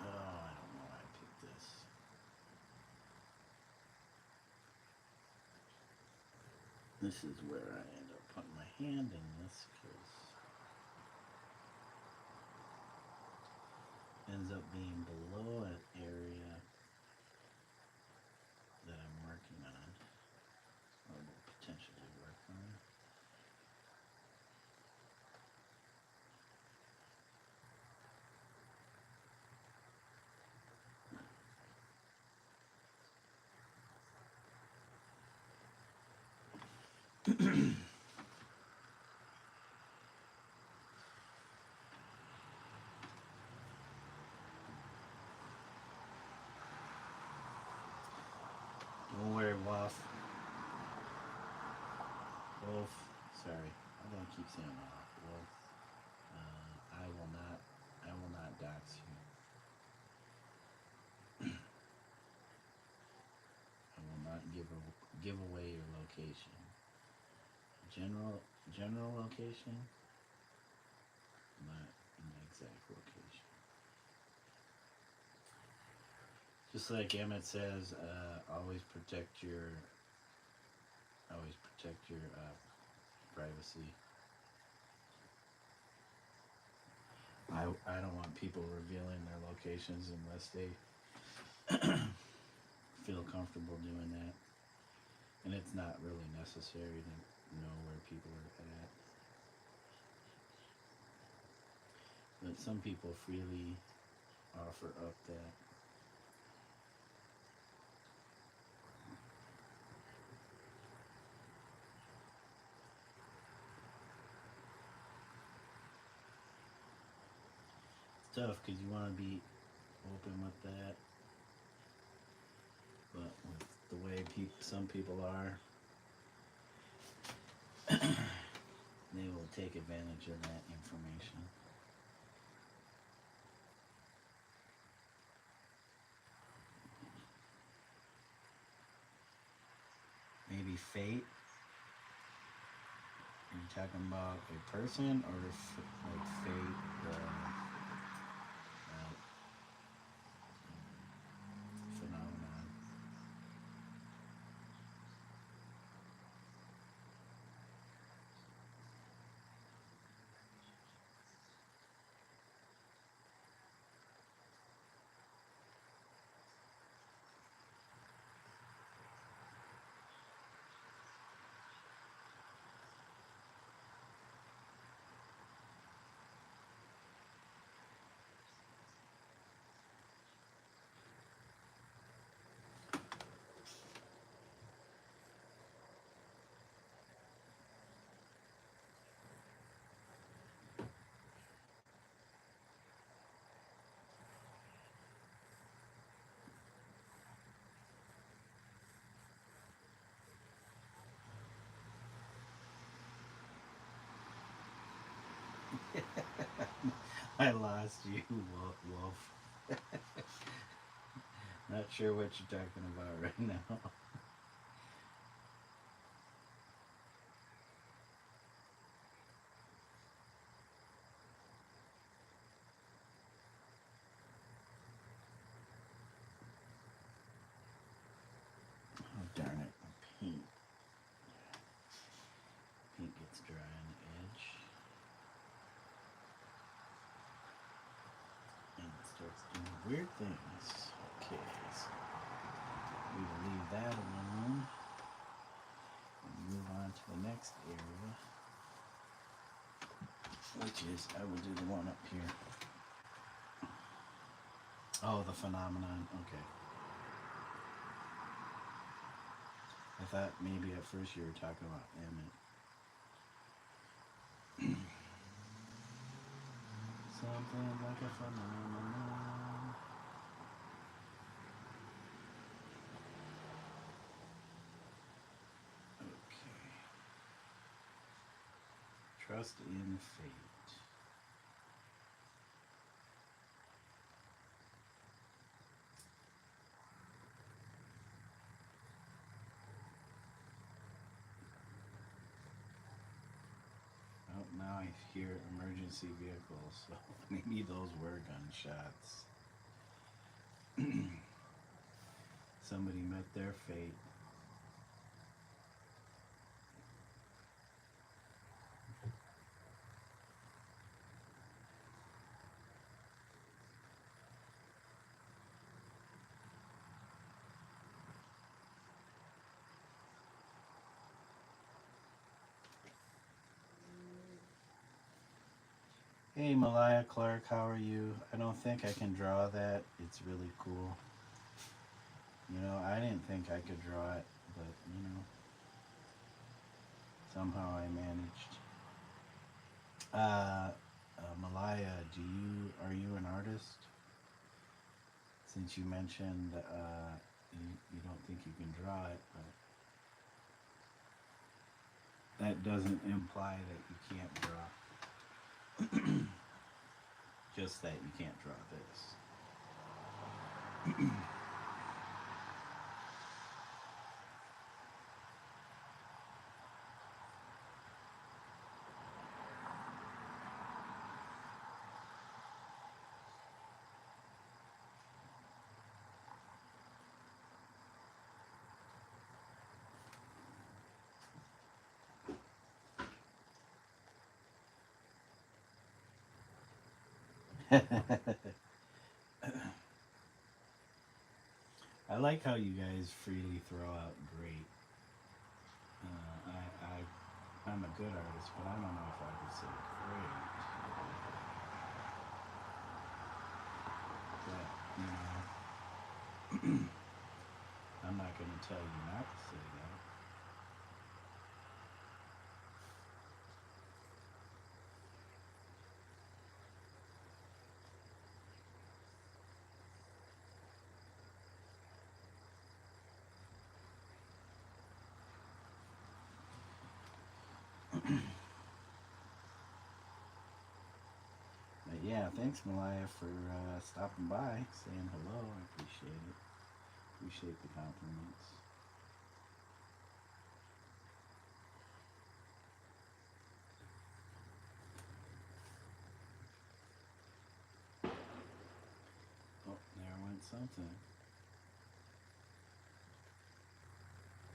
Oh, I don't know why I picked this. This is where I end up putting my hand in this because ends up being below an area that I'm working on or will potentially work on. Don't worry, Wolf. Wolf. Sorry, I don't keep saying Wolf. Wolf. I will not. I will not dox you. I will not give away your location. General location, not an exact location. Just like Emmett says, always protect your privacy. I don't want people revealing their locations unless they feel comfortable doing that. And it's not really necessary to know where people are at. But some people freely offer up that. It's tough because you want to be open with that. But with the way some people are, they will take advantage of that information. Maybe fate. Are you talking about a person or like fate, phenomenon? I lost you, Wolf. Not sure what you're talking about right now. Oh, darn it. My paint gets dry on the edge. And it starts doing weird things. Okay, so we will leave that alone and move on to the next area, which is, I will do the one up here. Oh, the phenomenon. Okay. thought maybe at first you were talking about Emmett. Something like a phenomenon. Okay. Trust in fate. Oh, now I hear emergency vehicles, so maybe those were gunshots. Somebody met their fate. Hey, Malaya Clark, how are you? I don't think I can draw that. It's really cool. You know, I didn't think I could draw it, but you know, somehow I managed. Uh, Malaya, are you an artist? Since you mentioned you don't think you can draw it, but that doesn't imply that you can't draw. Just that you can't draw this. I like how you guys freely throw out great. I'm a good artist, but I don't know if I would say great. But, you know, I'm not going to tell you not to say that. But yeah, thanks Malaya for stopping by, saying hello. I appreciate it. Appreciate the compliments. Oh, there went something.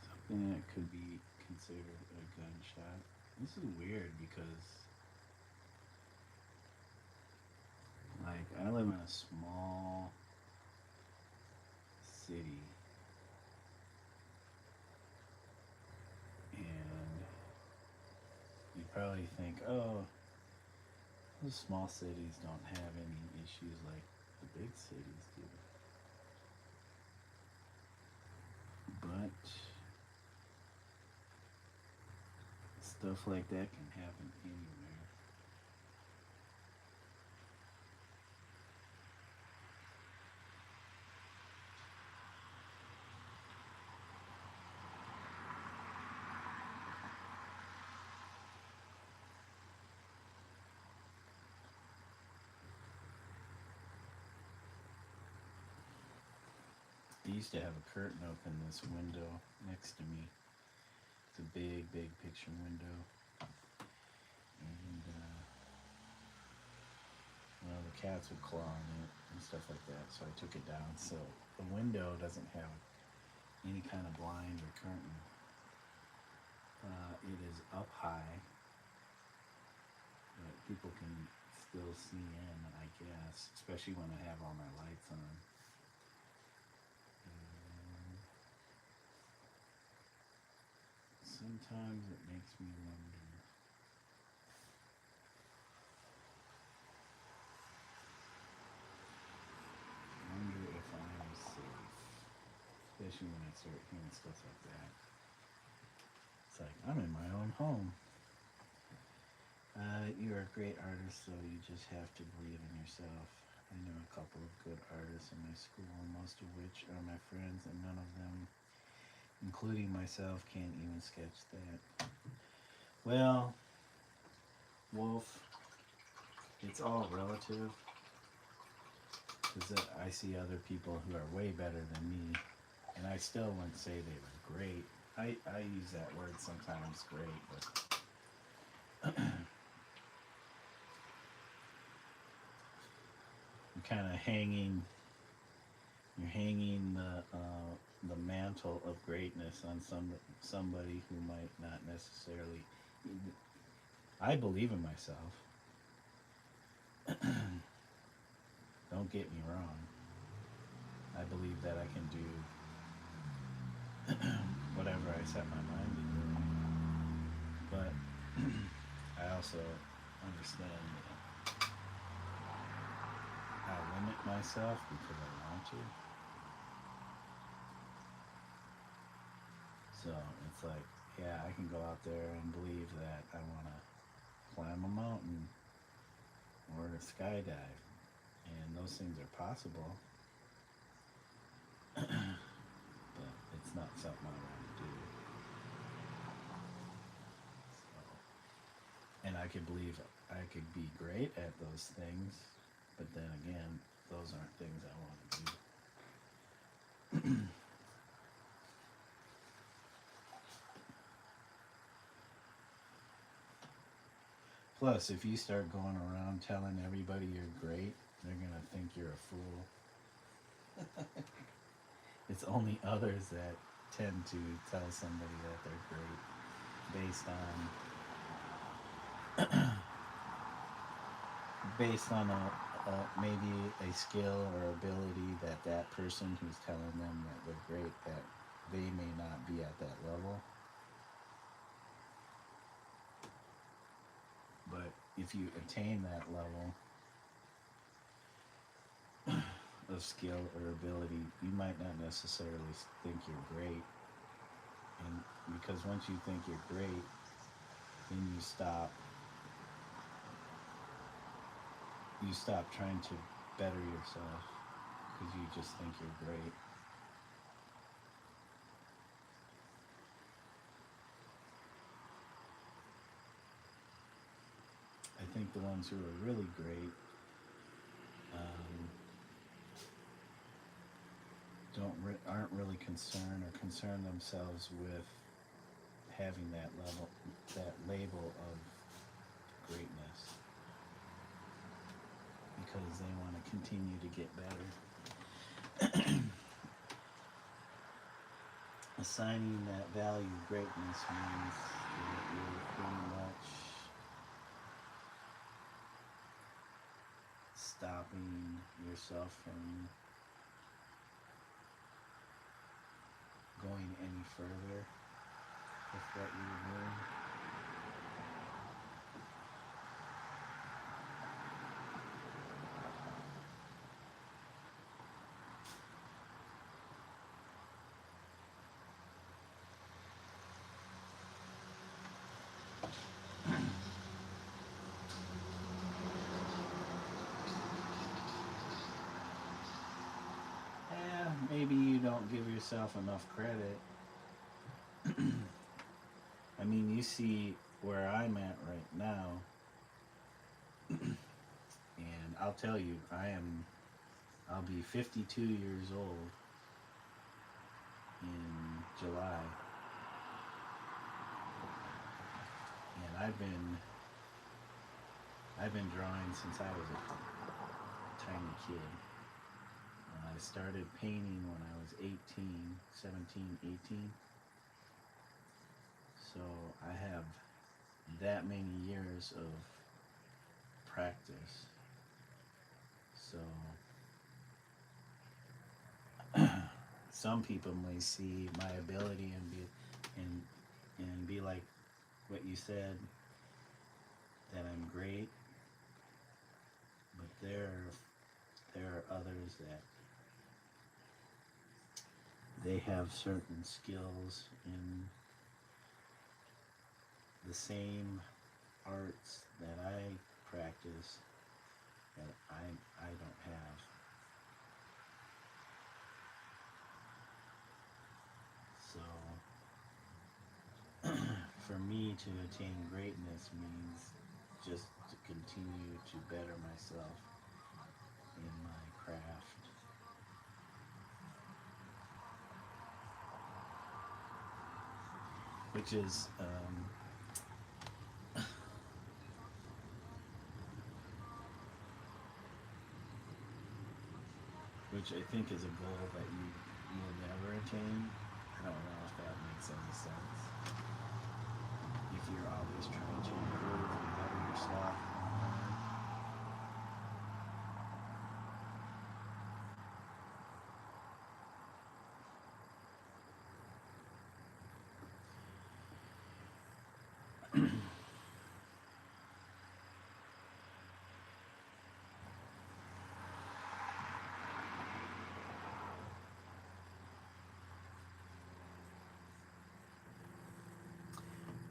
Something that could be considered a gunshot. This is weird because, like, I live in a small city, and you probably think, oh, those small cities don't have any issues like the big cities do. But stuff like that can happen anywhere. I used to have a curtain open this window next to me. It's a big, big picture window. And, well, the cats would claw on it and stuff like that, so I took it down. So the window doesn't have any kind of blind or curtain. It is up high, but people can still see in, I guess, especially when I have all my lights on. And sometimes it makes me wonder if I am safe, especially when I start hearing stuff like that. It's like, I'm in my own home. You're a great artist, so you just have to believe in yourself. I know a couple of good artists in my school, most of which are my friends, and none of them, including myself, can't even sketch that. Well, Wolf, it's all relative, because I see other people who are way better than me, and I still wouldn't say they were great. I use that word sometimes, great, but you're kind of hanging the mantle of greatness on somebody who might not necessarily. I believe in myself. Don't get me wrong. I believe that I can do whatever I set my mind to do. But I also understand that I limit myself because I want to. So it's like, yeah, I can go out there and believe that I want to climb a mountain or to skydive, and those things are possible, but it's not something I want to do. So, and I could believe I could be great at those things, but then again, those aren't things I want to do. Plus, if you start going around telling everybody you're great, they're gonna think you're a fool. It's only others that tend to tell somebody that they're great based on maybe a skill or ability that that person who's telling them that they're great, that they may not be at that level. But if you attain that level of skill or ability, you might not necessarily think you're great. And because once you think you're great, then you stop trying to better yourself because you just think you're great. I think the ones who are really great um, aren't really concerned or concern themselves with having that label of greatness, because they want to continue to get better. Assigning that value of greatness means that you're pretty much stopping yourself from going any further with what you're doing. Yeah, maybe you don't give yourself enough credit. I mean, you see where I'm at right now, and I'll tell you, I'll be 52 years old in July, and I've been drawing since I was a tiny kid. I started painting when I was 18, 17, 18. So I have that many years of practice. So some people may see my ability and be like what you said, that I'm great, but there are others that they have certain skills in the same arts that I practice that I don't have. So for me to attain greatness means just to continue to better myself in my craft. Which is which I think is a goal that you'll never attain. I don't know if that makes any sense. If you're always trying to improve and better yourself.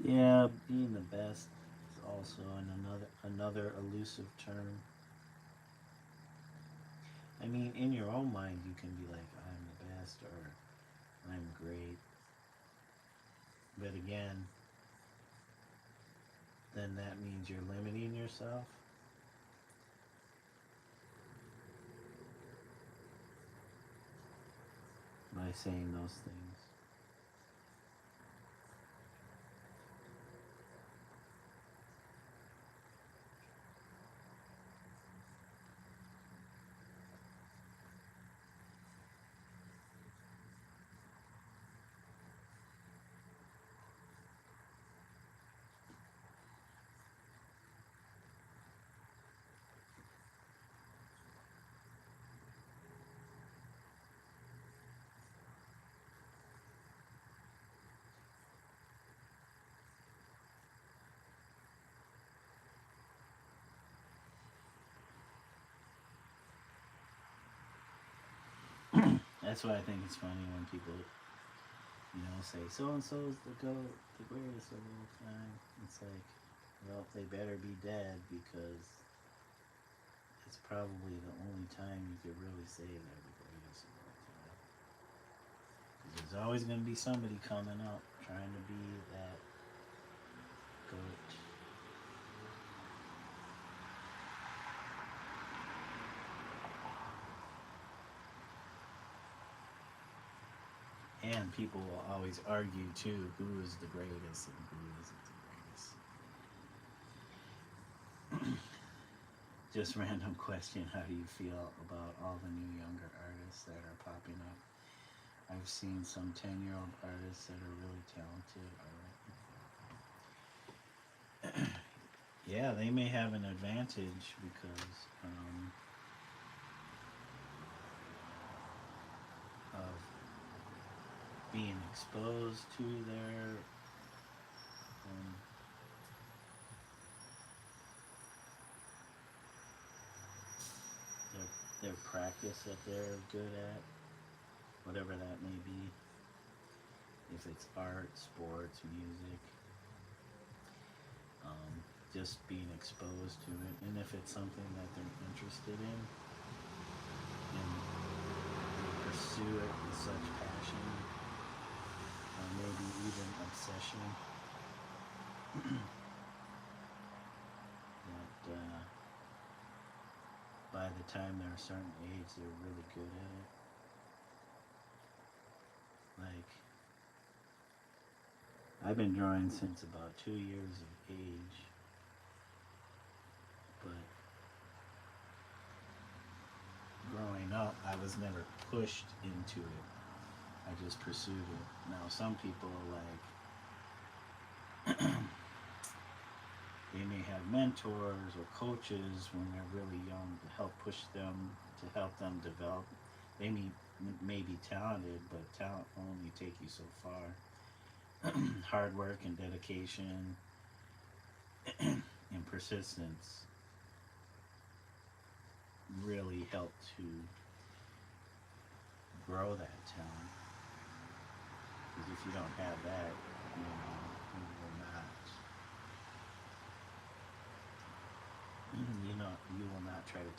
Yeah, being the best is also another elusive term. I mean, in your own mind, you can be like, I'm the best or I'm great. But again, then that means you're limiting yourself by saying those things. That's why I think it's funny when people, say so and so's the goat, the greatest of all time. It's like, well, they better be dead because it's probably the only time you could really say they're the greatest of all time. Because there's always going to be somebody coming up trying to be that goat. And people will always argue too who is the greatest and who isn't the greatest. Just random question, how do you feel about all the new younger artists that are popping up? I've seen some 10-year-old artists that are really talented. Yeah, they may have an advantage because of being exposed to um, their their practice that they're good at, whatever that may be. If it's art, sports, music, um, just being exposed to it, and if it's something that they're interested in, and they pursue it with such passion, or maybe even obsession, that by the time they're a certain age, they're really good at it. Like, I've been drawing since about 2 years of age, but growing up, I was never pushed into it. I just pursued it. Now, some people like they may have mentors or coaches when they're really young to help push them, to help them develop. They may be talented, but talent will only take you so far. Hard work and dedication and persistence really help to grow that talent. Because if you don't have that, you will not.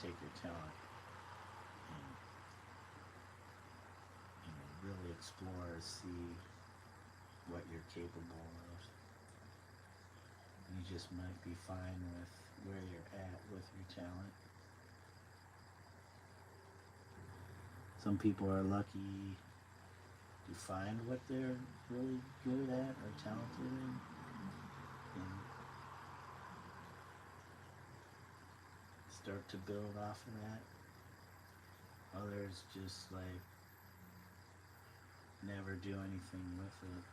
take your talent and really explore, see what you're capable of. You just might be fine with where you're at with your talent. Some people are lucky to find what they're really good at or talented in, and start to build off of that. Others just like never do anything with it.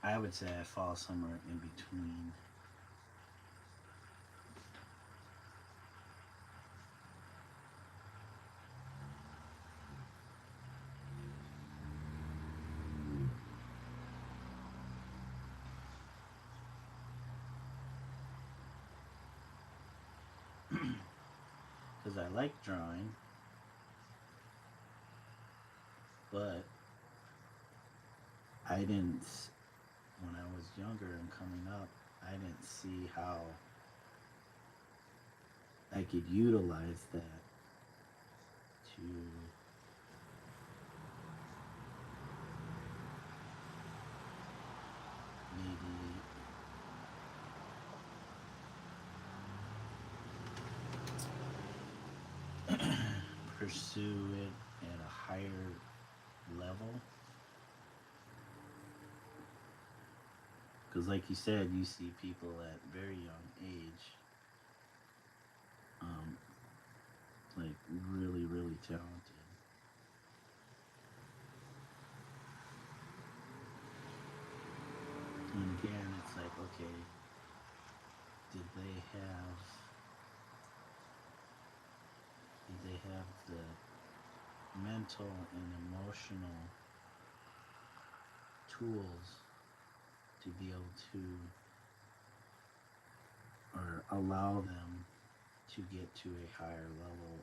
I would say I fall somewhere in between. Because I like drawing, but I didn't, when I was younger and coming up, I didn't see how I could utilize that to maybe pursue it at a higher level. Because like you said, you see people at very young age, like really, really talented. And again, it's like, okay, did they have the mental and emotional tools to be able to, or allow them to get to a higher level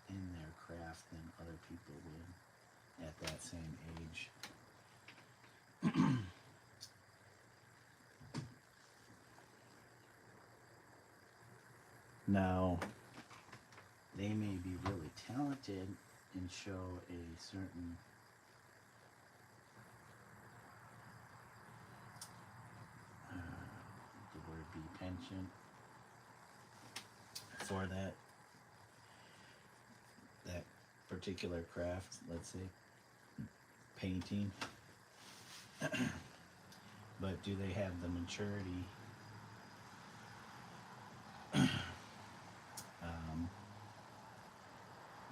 in their craft than other people would at that same age. Now, they may be really talented and show a certain the word be penchant for that particular craft, let's say painting. But do they have the maturity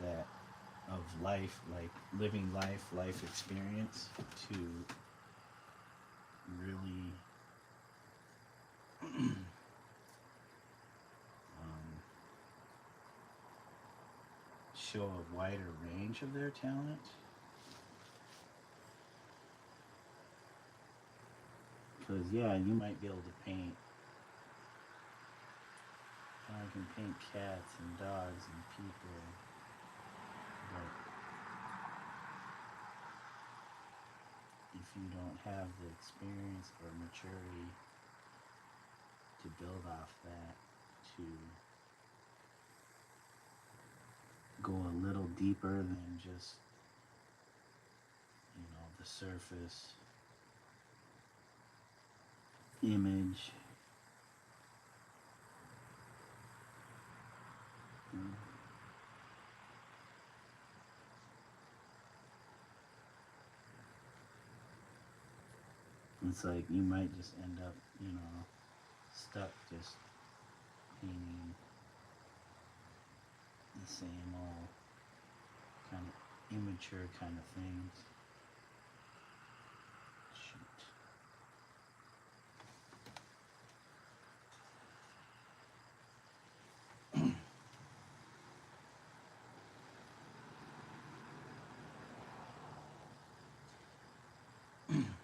that of life, like living life experience, to really show a wider range of their talent? Because yeah, you might be able to paint, I can paint cats and dogs and people, but if you don't have the experience or maturity to build off that, to go a little deeper than just, the surface image. It's like you might just end up, stuck just painting the same old kind of immature kind of things. Shoot.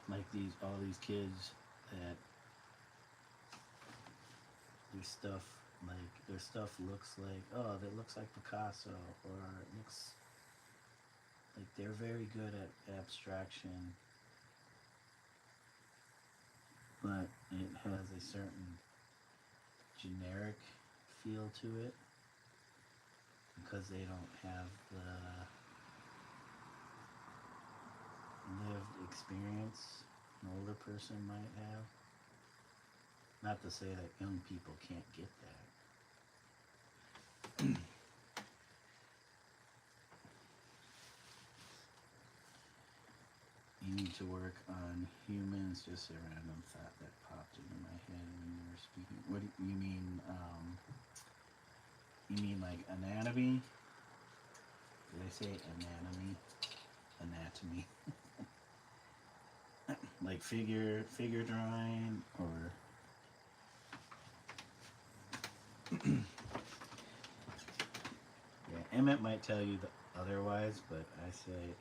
Like all these kids that their stuff looks like, oh, that looks like Picasso, or it looks like they're very good at abstraction, but it has a certain generic feel to it because they don't have the lived experience an older person might have. Not to say that young people can't get that. You need to work on humans. Just a random thought that popped into my head when you were speaking. What do you mean? You mean like anatomy? Did I say anatomy? Anatomy. Like figure drawing or yeah, Emmett might tell you otherwise, but I say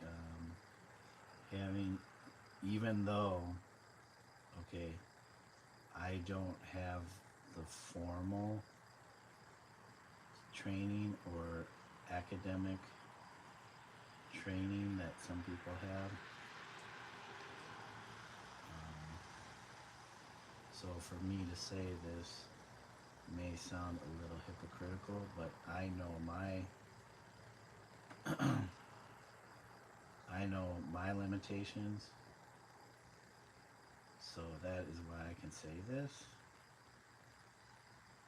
having, even though, okay, I don't have the formal training or academic training that some people have. So for me to say this may sound a little hypocritical, but I know I know my limitations, so that is why I can say this.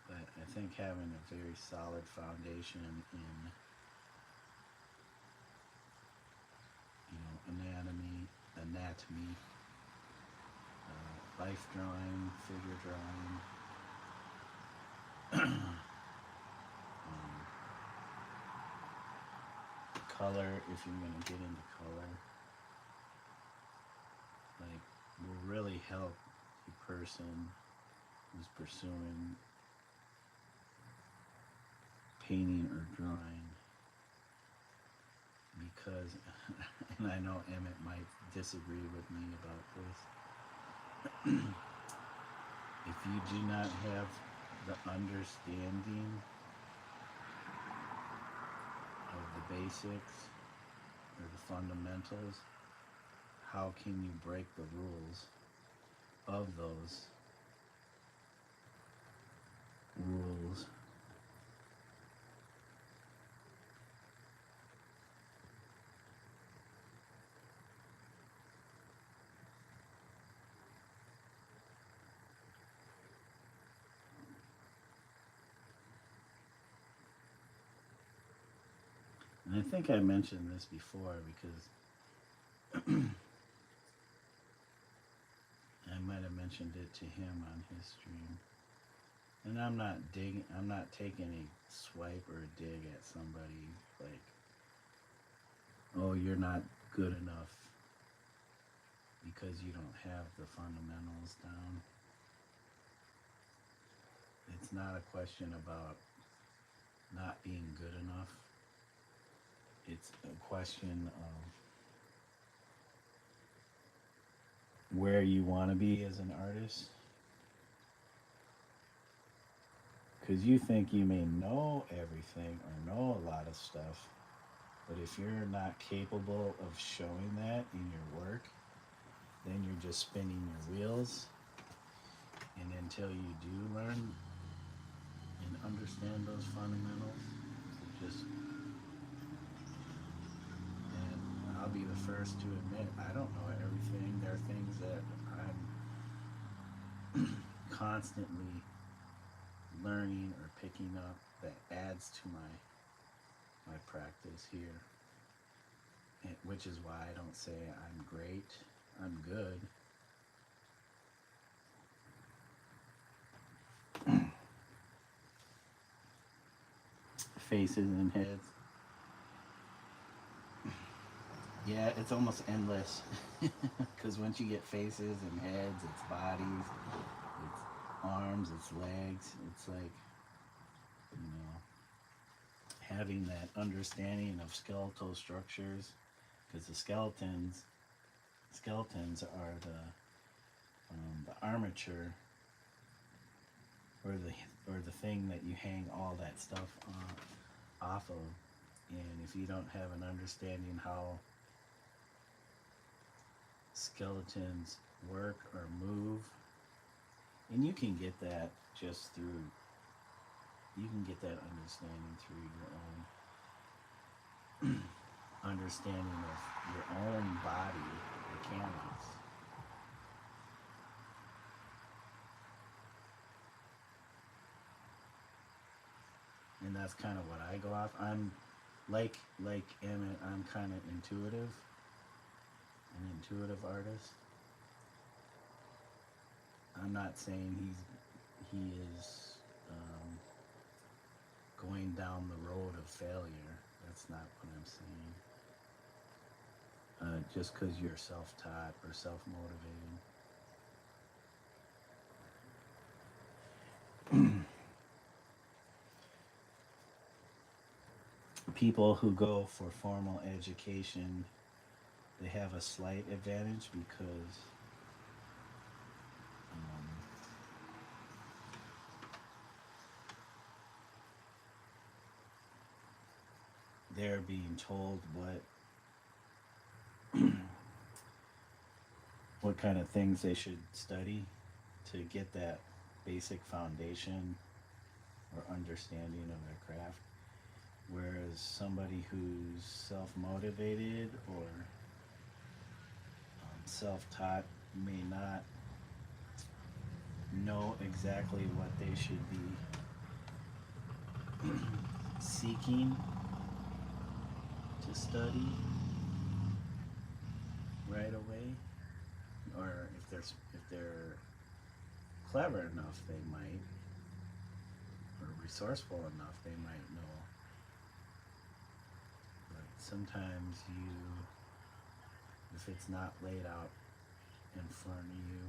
But I think having a very solid foundation in, anatomy, life drawing, figure drawing, color, if you're going to get into color, like, will really help a person who's pursuing painting or drawing, because, and I know Emmett might disagree with me about this, if you do not have the understanding of the basics or the fundamentals, how can you break the rules of those rules? And I think I mentioned this before because I might have mentioned it to him on his stream. And I'm not taking a swipe or a dig at somebody like, oh, you're not good enough because you don't have the fundamentals down. It's not a question about not being good enough. It's a question of where you want to be as an artist. Because you think you may know everything or know a lot of stuff, but if you're not capable of showing that in your work, then you're just spinning your wheels. And until you do learn and understand those fundamentals, just, and I'll be the first to admit, I don't know everything. There are things that I'm constantly learning or picking up that adds to my practice here, and, which is why I don't say I'm great, I'm good. Faces and heads. Yeah, it's almost endless because once you get faces and heads, it's bodies, it's arms, it's legs. It's like, having that understanding of skeletal structures, because the skeletons are the armature, or the thing that you hang all that stuff off of. And if you don't have an understanding how skeletons work or move, And you can get that just through, you can get that understanding through your own understanding of your own body mechanics. And that's kind of what I go off. I'm like Emmett, I'm kind of intuitive, an intuitive artist. I'm not saying he is going down the road of failure. That's not what I'm saying. Just because you're self-taught or self-motivated. People who go for formal education, they have a slight advantage because they're being told what kind of things they should study to get that basic foundation or understanding of their craft. Whereas somebody who's self-motivated or self-taught may not know exactly what they should be seeking to study right away, or if they're clever enough, they might, or resourceful enough, they might know. But sometimes if it's not laid out in front of you,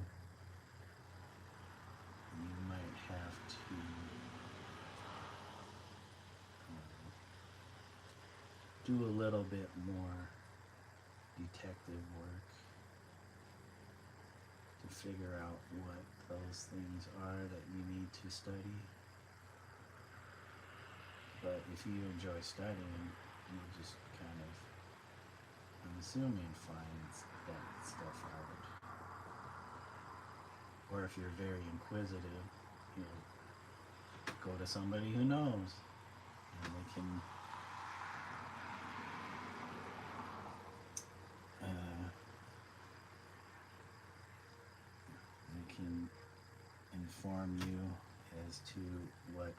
you might have to do a little bit more detective work to figure out what those things are that you need to study. But if you enjoy studying, you just kind of, I'm assuming, find that stuff out. Or if you're very inquisitive, you'll go to somebody who knows, and they can inform you as to what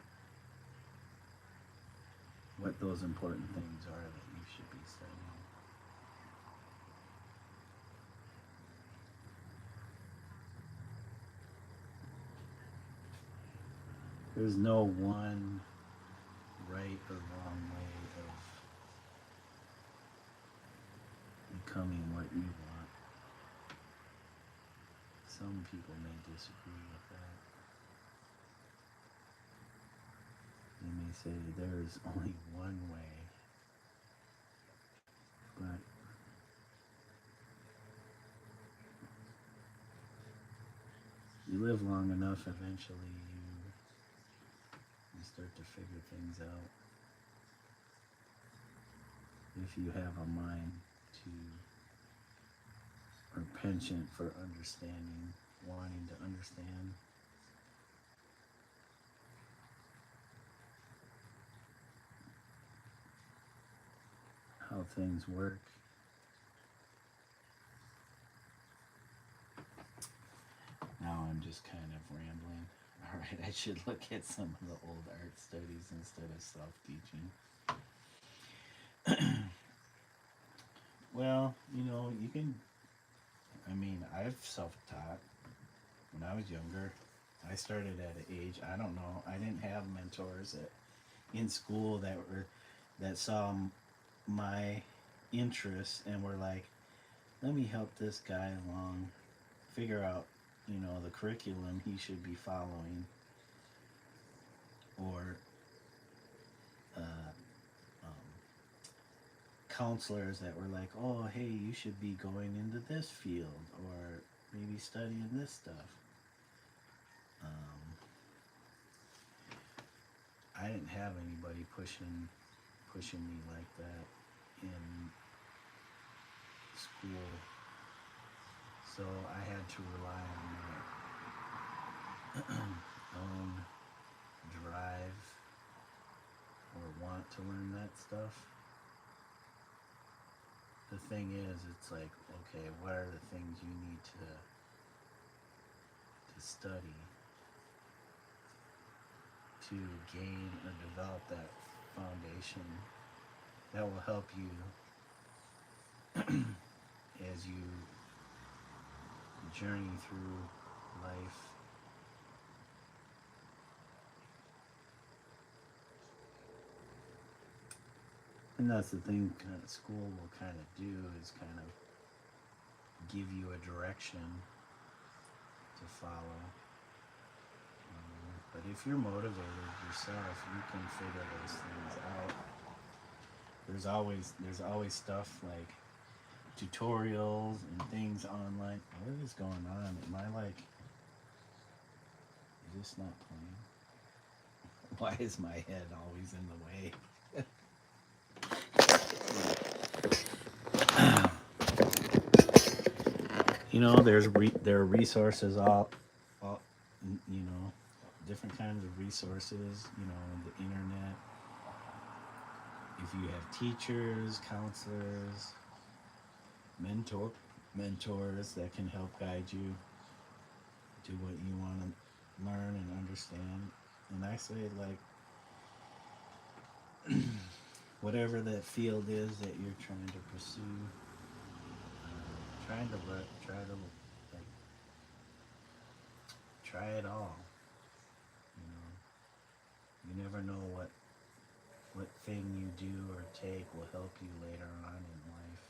those important things are that you should be studying. There's no one right or wrong way of becoming what you want. Some people may disagree with that. They may say there's only one way, but you live long enough, eventually you start to figure things out. If you have a mind to, or penchant for understanding, wanting to understand. How things work. Now I'm just kind of rambling. Alright, I should look at some of the old art studies instead of self-teaching. Well, you can, I've self-taught. When I was younger, I started at an age, I don't know, I didn't have mentors in school that saw my interests and were like, let me help this guy along, figure out, the curriculum he should be following, or counselors that were like, oh, hey, you should be going into this field, or maybe studying this stuff. I didn't have anybody pushing me like that in school, so I had to rely on own drive or want to learn that stuff. The thing is, it's like, okay, what are the things you need to study to gain or develop that foundation that will help you as you journey through life. And that's the thing kind of school will kind of do is kind of give you a direction to follow. But if you're motivated yourself, you can figure those things out. There's always stuff like tutorials and things online. What is going on? Am I like? Is this not playing? Why is my head always in the way? There are resources all different kinds of resources. The internet. If you have teachers, counselors, mentors that can help guide you to what you want to learn and understand. And I say whatever that field is that you're trying to pursue, try it all. You never know what thing you do or take will help you later on in life.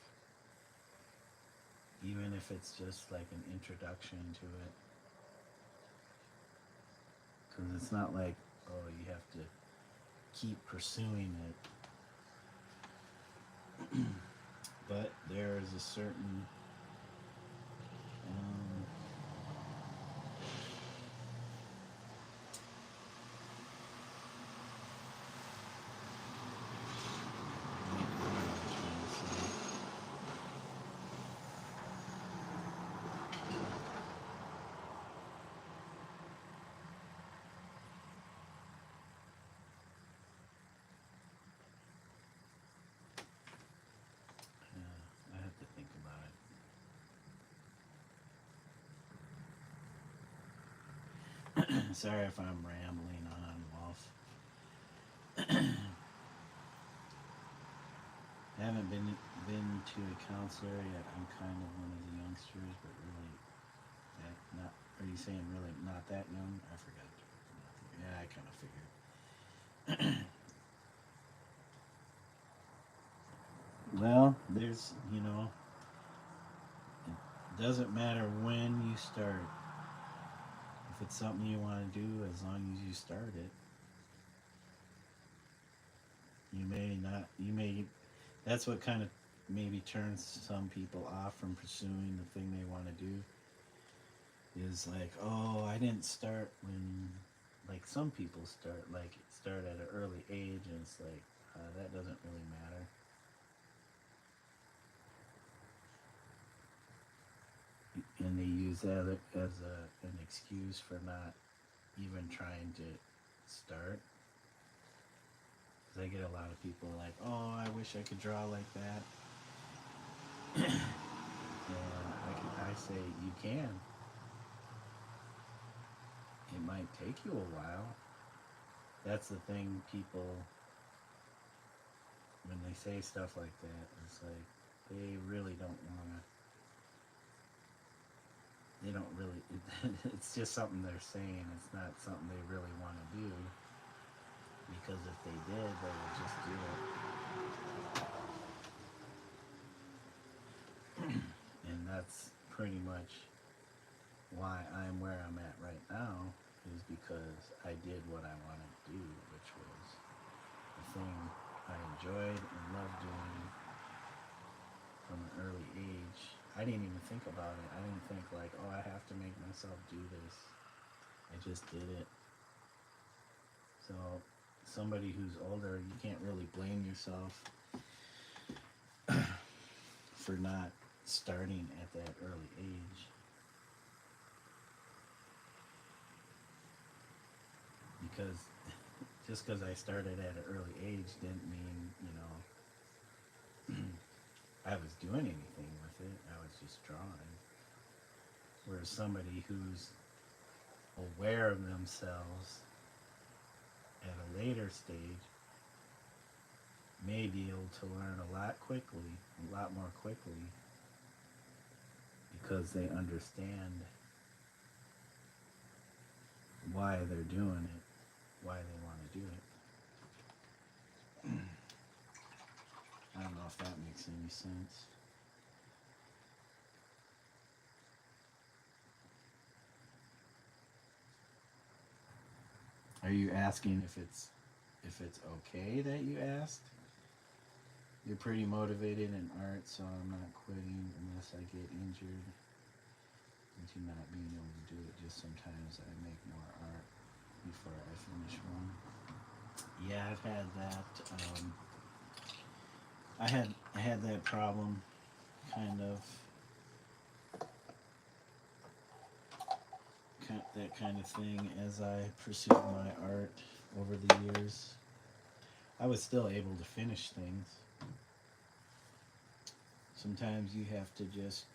Even if it's just like an introduction to it. Because it's not like, oh, you have to keep pursuing it. But there is a certain I have to think about it. Sorry if I'm rambling on, Wolf. I haven't been to a counselor yet. I'm kind of one of the youngsters, but really, not. Are you saying really not that young? I forgot. Yeah, I kind of figured. Well, it doesn't matter when you start. If it's something you want to do, as long as you start it, you may not. You may. That's what kind of maybe turns some people off from pursuing the thing they want to do. Is like, oh, I didn't start when, like some people start at an early age, and it's like that doesn't really matter. And they use that as an excuse for not even trying to start. Because I get a lot of people like, oh, I wish I could draw like that. And I say, you can. It might take you a while. That's the thing, people, when they say stuff like that, it's like, they really don't want to. They don't really, it's just something they're saying. It's not something they really want to do. Because if they did, they would just do it. And that's pretty much why I'm where I'm at right now, is because I did what I wanted to do, which was the thing I enjoyed and loved doing from an early age. I didn't even think about it. I didn't think like, oh, I have to make myself do this. I just did it. So somebody who's older, you can't really blame yourself for not starting at that early age. because just because I started at an early age didn't mean, I was doing anything with it. I was just drawing. Whereas somebody who's aware of themselves at a later stage may be able to learn a lot quickly, a lot more quickly, because they understand why they're doing it, why they want to do it. I don't know if that makes any sense. Are you asking if it's okay that you asked? You're pretty motivated in art, so I'm not quitting unless I get injured into not being able to do it. Just sometimes I make more art before I finish one. Yeah, I've had that. I had that problem, kind of, that kind of thing as I pursued my art over the years. I was still able to finish things. Sometimes you have to just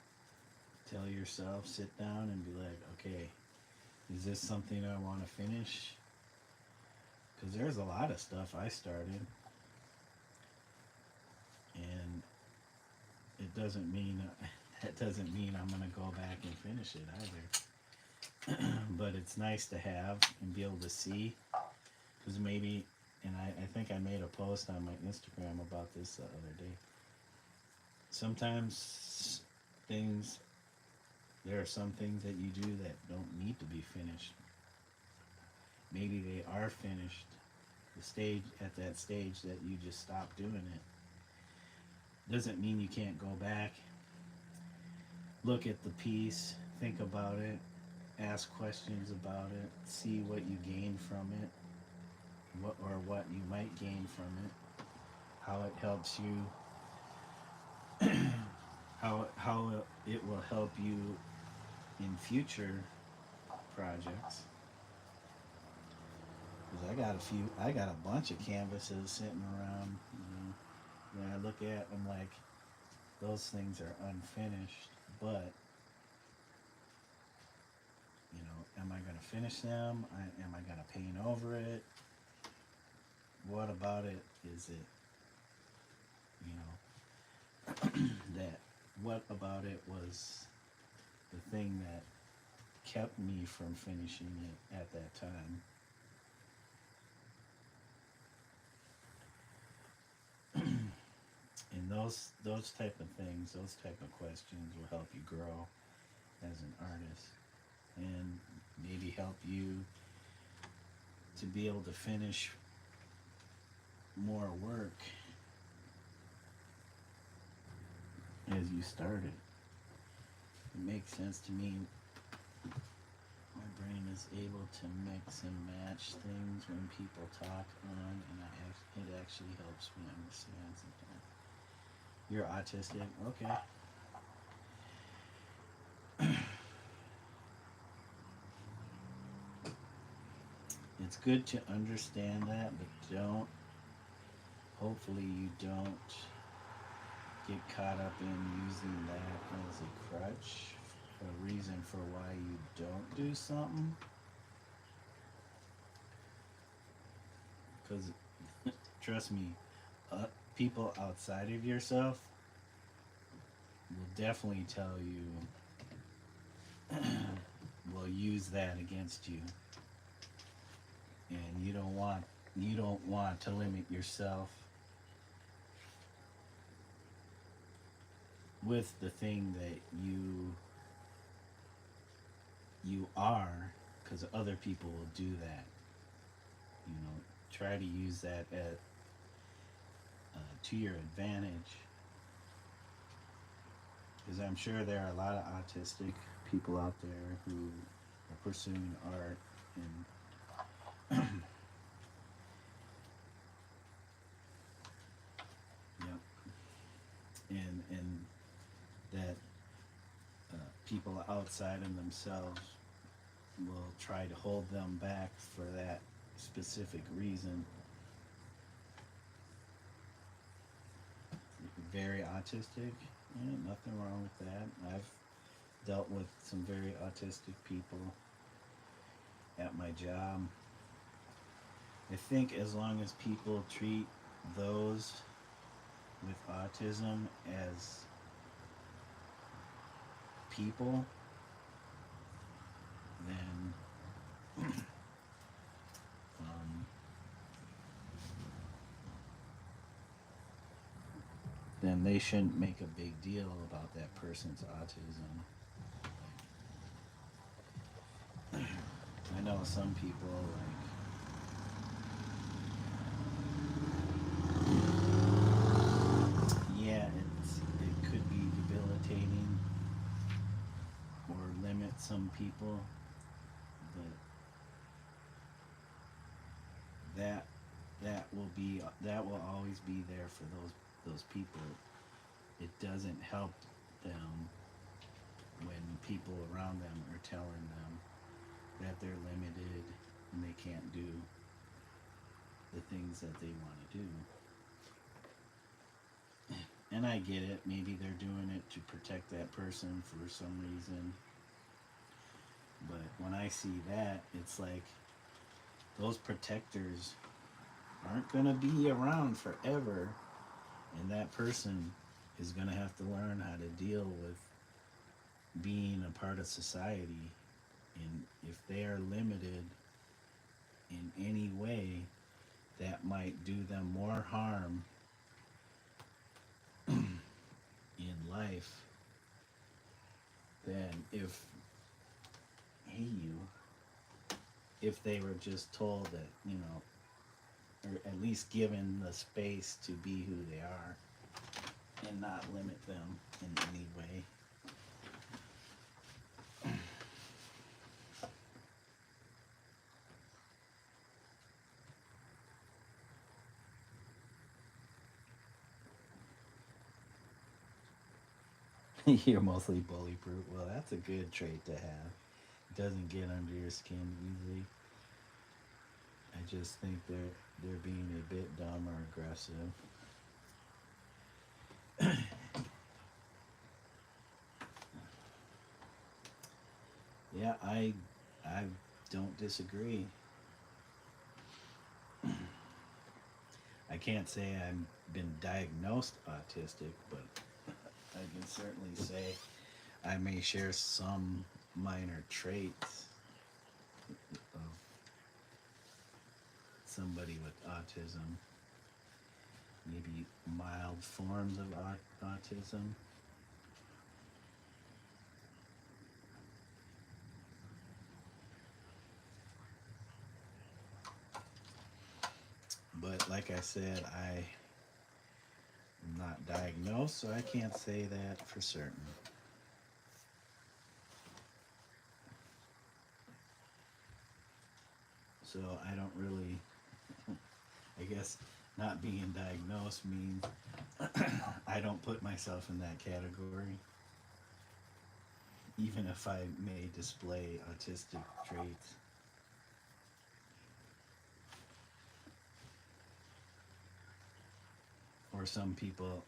tell yourself, sit down and be like, okay, is this something I want to finish? Because there's a lot of stuff I started, and it doesn't mean that doesn't mean I'm gonna go back and finish it either. But it's nice to have and be able to see, because maybe, and I think I made a post on my Instagram about this the other day. Sometimes things, there are some things that you do that don't need to be finished. Maybe they are finished. The stage, at that stage that you just stop doing it, doesn't mean you can't go back, look at the piece, think about it, ask questions about it, see what you gain from it, what you might gain from it, how it helps you, how it will help you in future projects. Because I got a bunch of canvases sitting around. When I look at them, like, those things are unfinished, but am I going to finish them? Am I going to paint over it? What about it is it, that, what about it was the thing that kept me from finishing it at that time? And those type of things, those type of questions will help you grow as an artist, and maybe help you to be able to finish more work as you started. It makes sense to me. My brain is able to mix and match things when people talk on, and it actually helps me understand sometimes. You're autistic, okay. It's good to understand that, but hopefully you don't get caught up in using that as a crutch, a reason for why you don't do something. Because, trust me, people outside of yourself will definitely tell you, will use that against you. And you don't want to limit yourself with the thing that you are, because other people will do that. Try to use that to your advantage, because I'm sure there are a lot of autistic people out there who are pursuing art, and yep, and that people outside of themselves will try to hold them back for that specific reason. Very autistic, yeah, nothing wrong with that. I've dealt with some very autistic people at my job. I think as long as people treat those with autism as people, then um, then they shouldn't make a big deal about that person's autism. I know some people yeah, it could be debilitating or limit some people, but that that will always be there for those people. It doesn't help them when people around them are telling them that they're limited and they can't do the things that they want to do. And I get it, maybe they're doing it to protect that person for some reason. But when I see that, it's like those protectors aren't going to be around forever, and that person is going to have to learn how to deal with being a part of society. And if they are limited in any way, that might do them more harm in life than hey, you, if they were just told that, or at least given the space to be who they are and not limit them in any way. You're mostly bully proof. Well, that's a good trait to have. It doesn't get under your skin easily. I just think they're being a bit dumb or aggressive. Yeah, I don't disagree. I can't say I've been diagnosed autistic, but I can certainly say I may share some minor traits of somebody with autism, maybe mild forms of autism. But like I said, I am not diagnosed, so I can't say that for certain. So I don't really, I guess not being diagnosed means I don't put myself in that category, even if I may display autistic traits. Or some people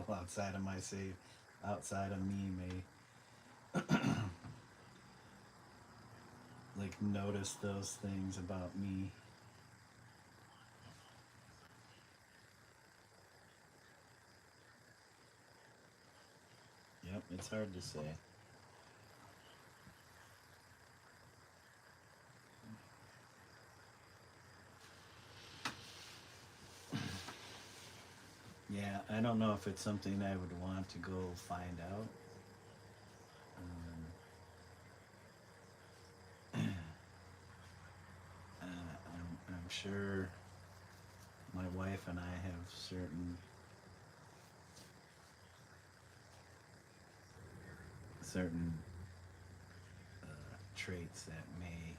outside of outside of me may like notice those things about me. Yep, it's hard to say. Yeah, I don't know if it's something I would want to go find out. I'm sure my wife and I have certain traits that may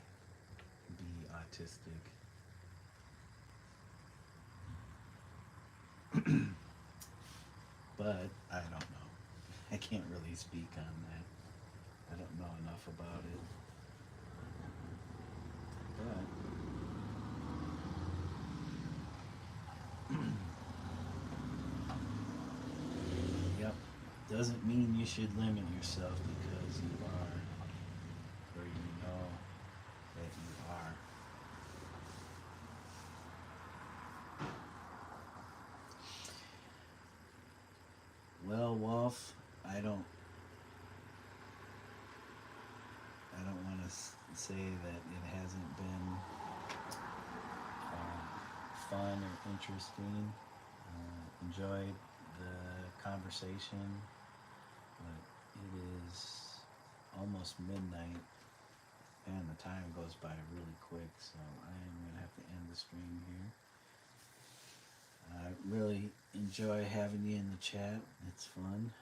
be autistic. But I don't know. I can't really speak on that. I don't know enough about it. But doesn't mean you should limit yourself because you are, or you know that you are. Well, Wolf, I don't, I don't want to say that it hasn't been fun or interesting. Enjoyed the conversation, but it is almost midnight, and the time goes by really quick, so I am going to have to end the stream here. I really enjoy having you in the chat. It's fun.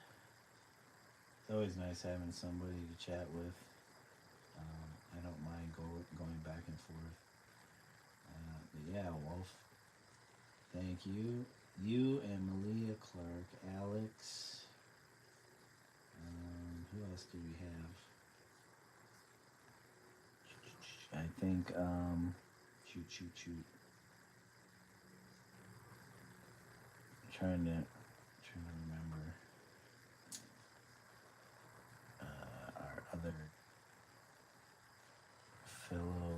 It's always nice having somebody to chat with. I don't mind going back and forth. But yeah, Wolf, thank you. You and Malia Clark, Alex. Who else do we have? I think, shoot. Trying to remember our other fellow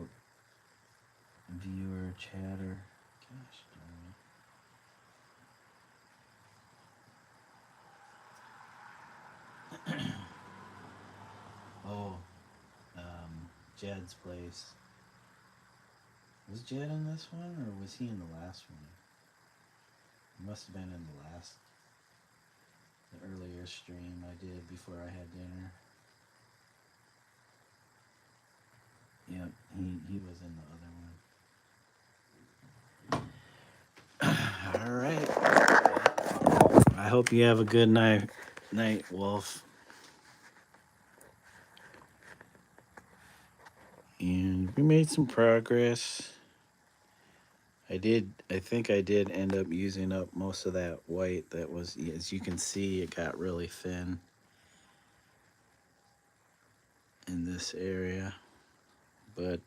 viewer chatter. Gosh darn it. Oh, Jed's place. Was Jed in this one, or was he in the last one? He must have been in the earlier stream I did before I had dinner. Yep, he was in the other one. All right. I hope you have a good night, Wolf. And we made some progress. I think I did end up using up most of that white that was, as you can see, it got really thin in this area. But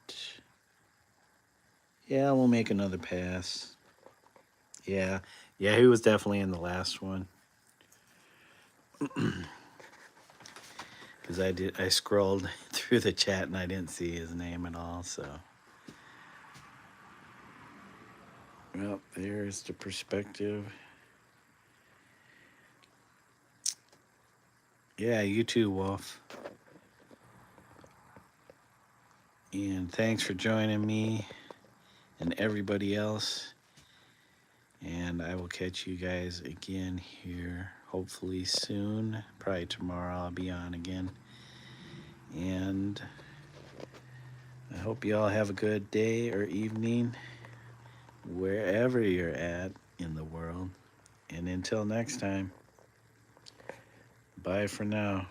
yeah, we'll make another pass. Yeah, he was definitely in the last one. Because I scrolled through the chat and I didn't see his name at all, so. Well, there's the perspective. Yeah, you too, Wolf. And thanks for joining me and everybody else. And I will catch you guys again here, hopefully soon. Probably tomorrow I'll be on again. And I hope you all have a good day or evening, wherever you're at in the world. And until next time, bye for now.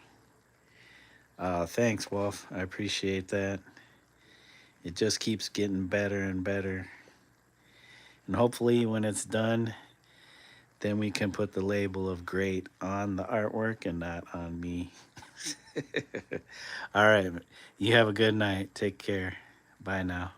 Thanks, Wolf. I appreciate that. It just keeps getting better and better. And hopefully when it's done, then we can put the label of great on the artwork and not on me. All right. You have a good night. Take care. Bye now.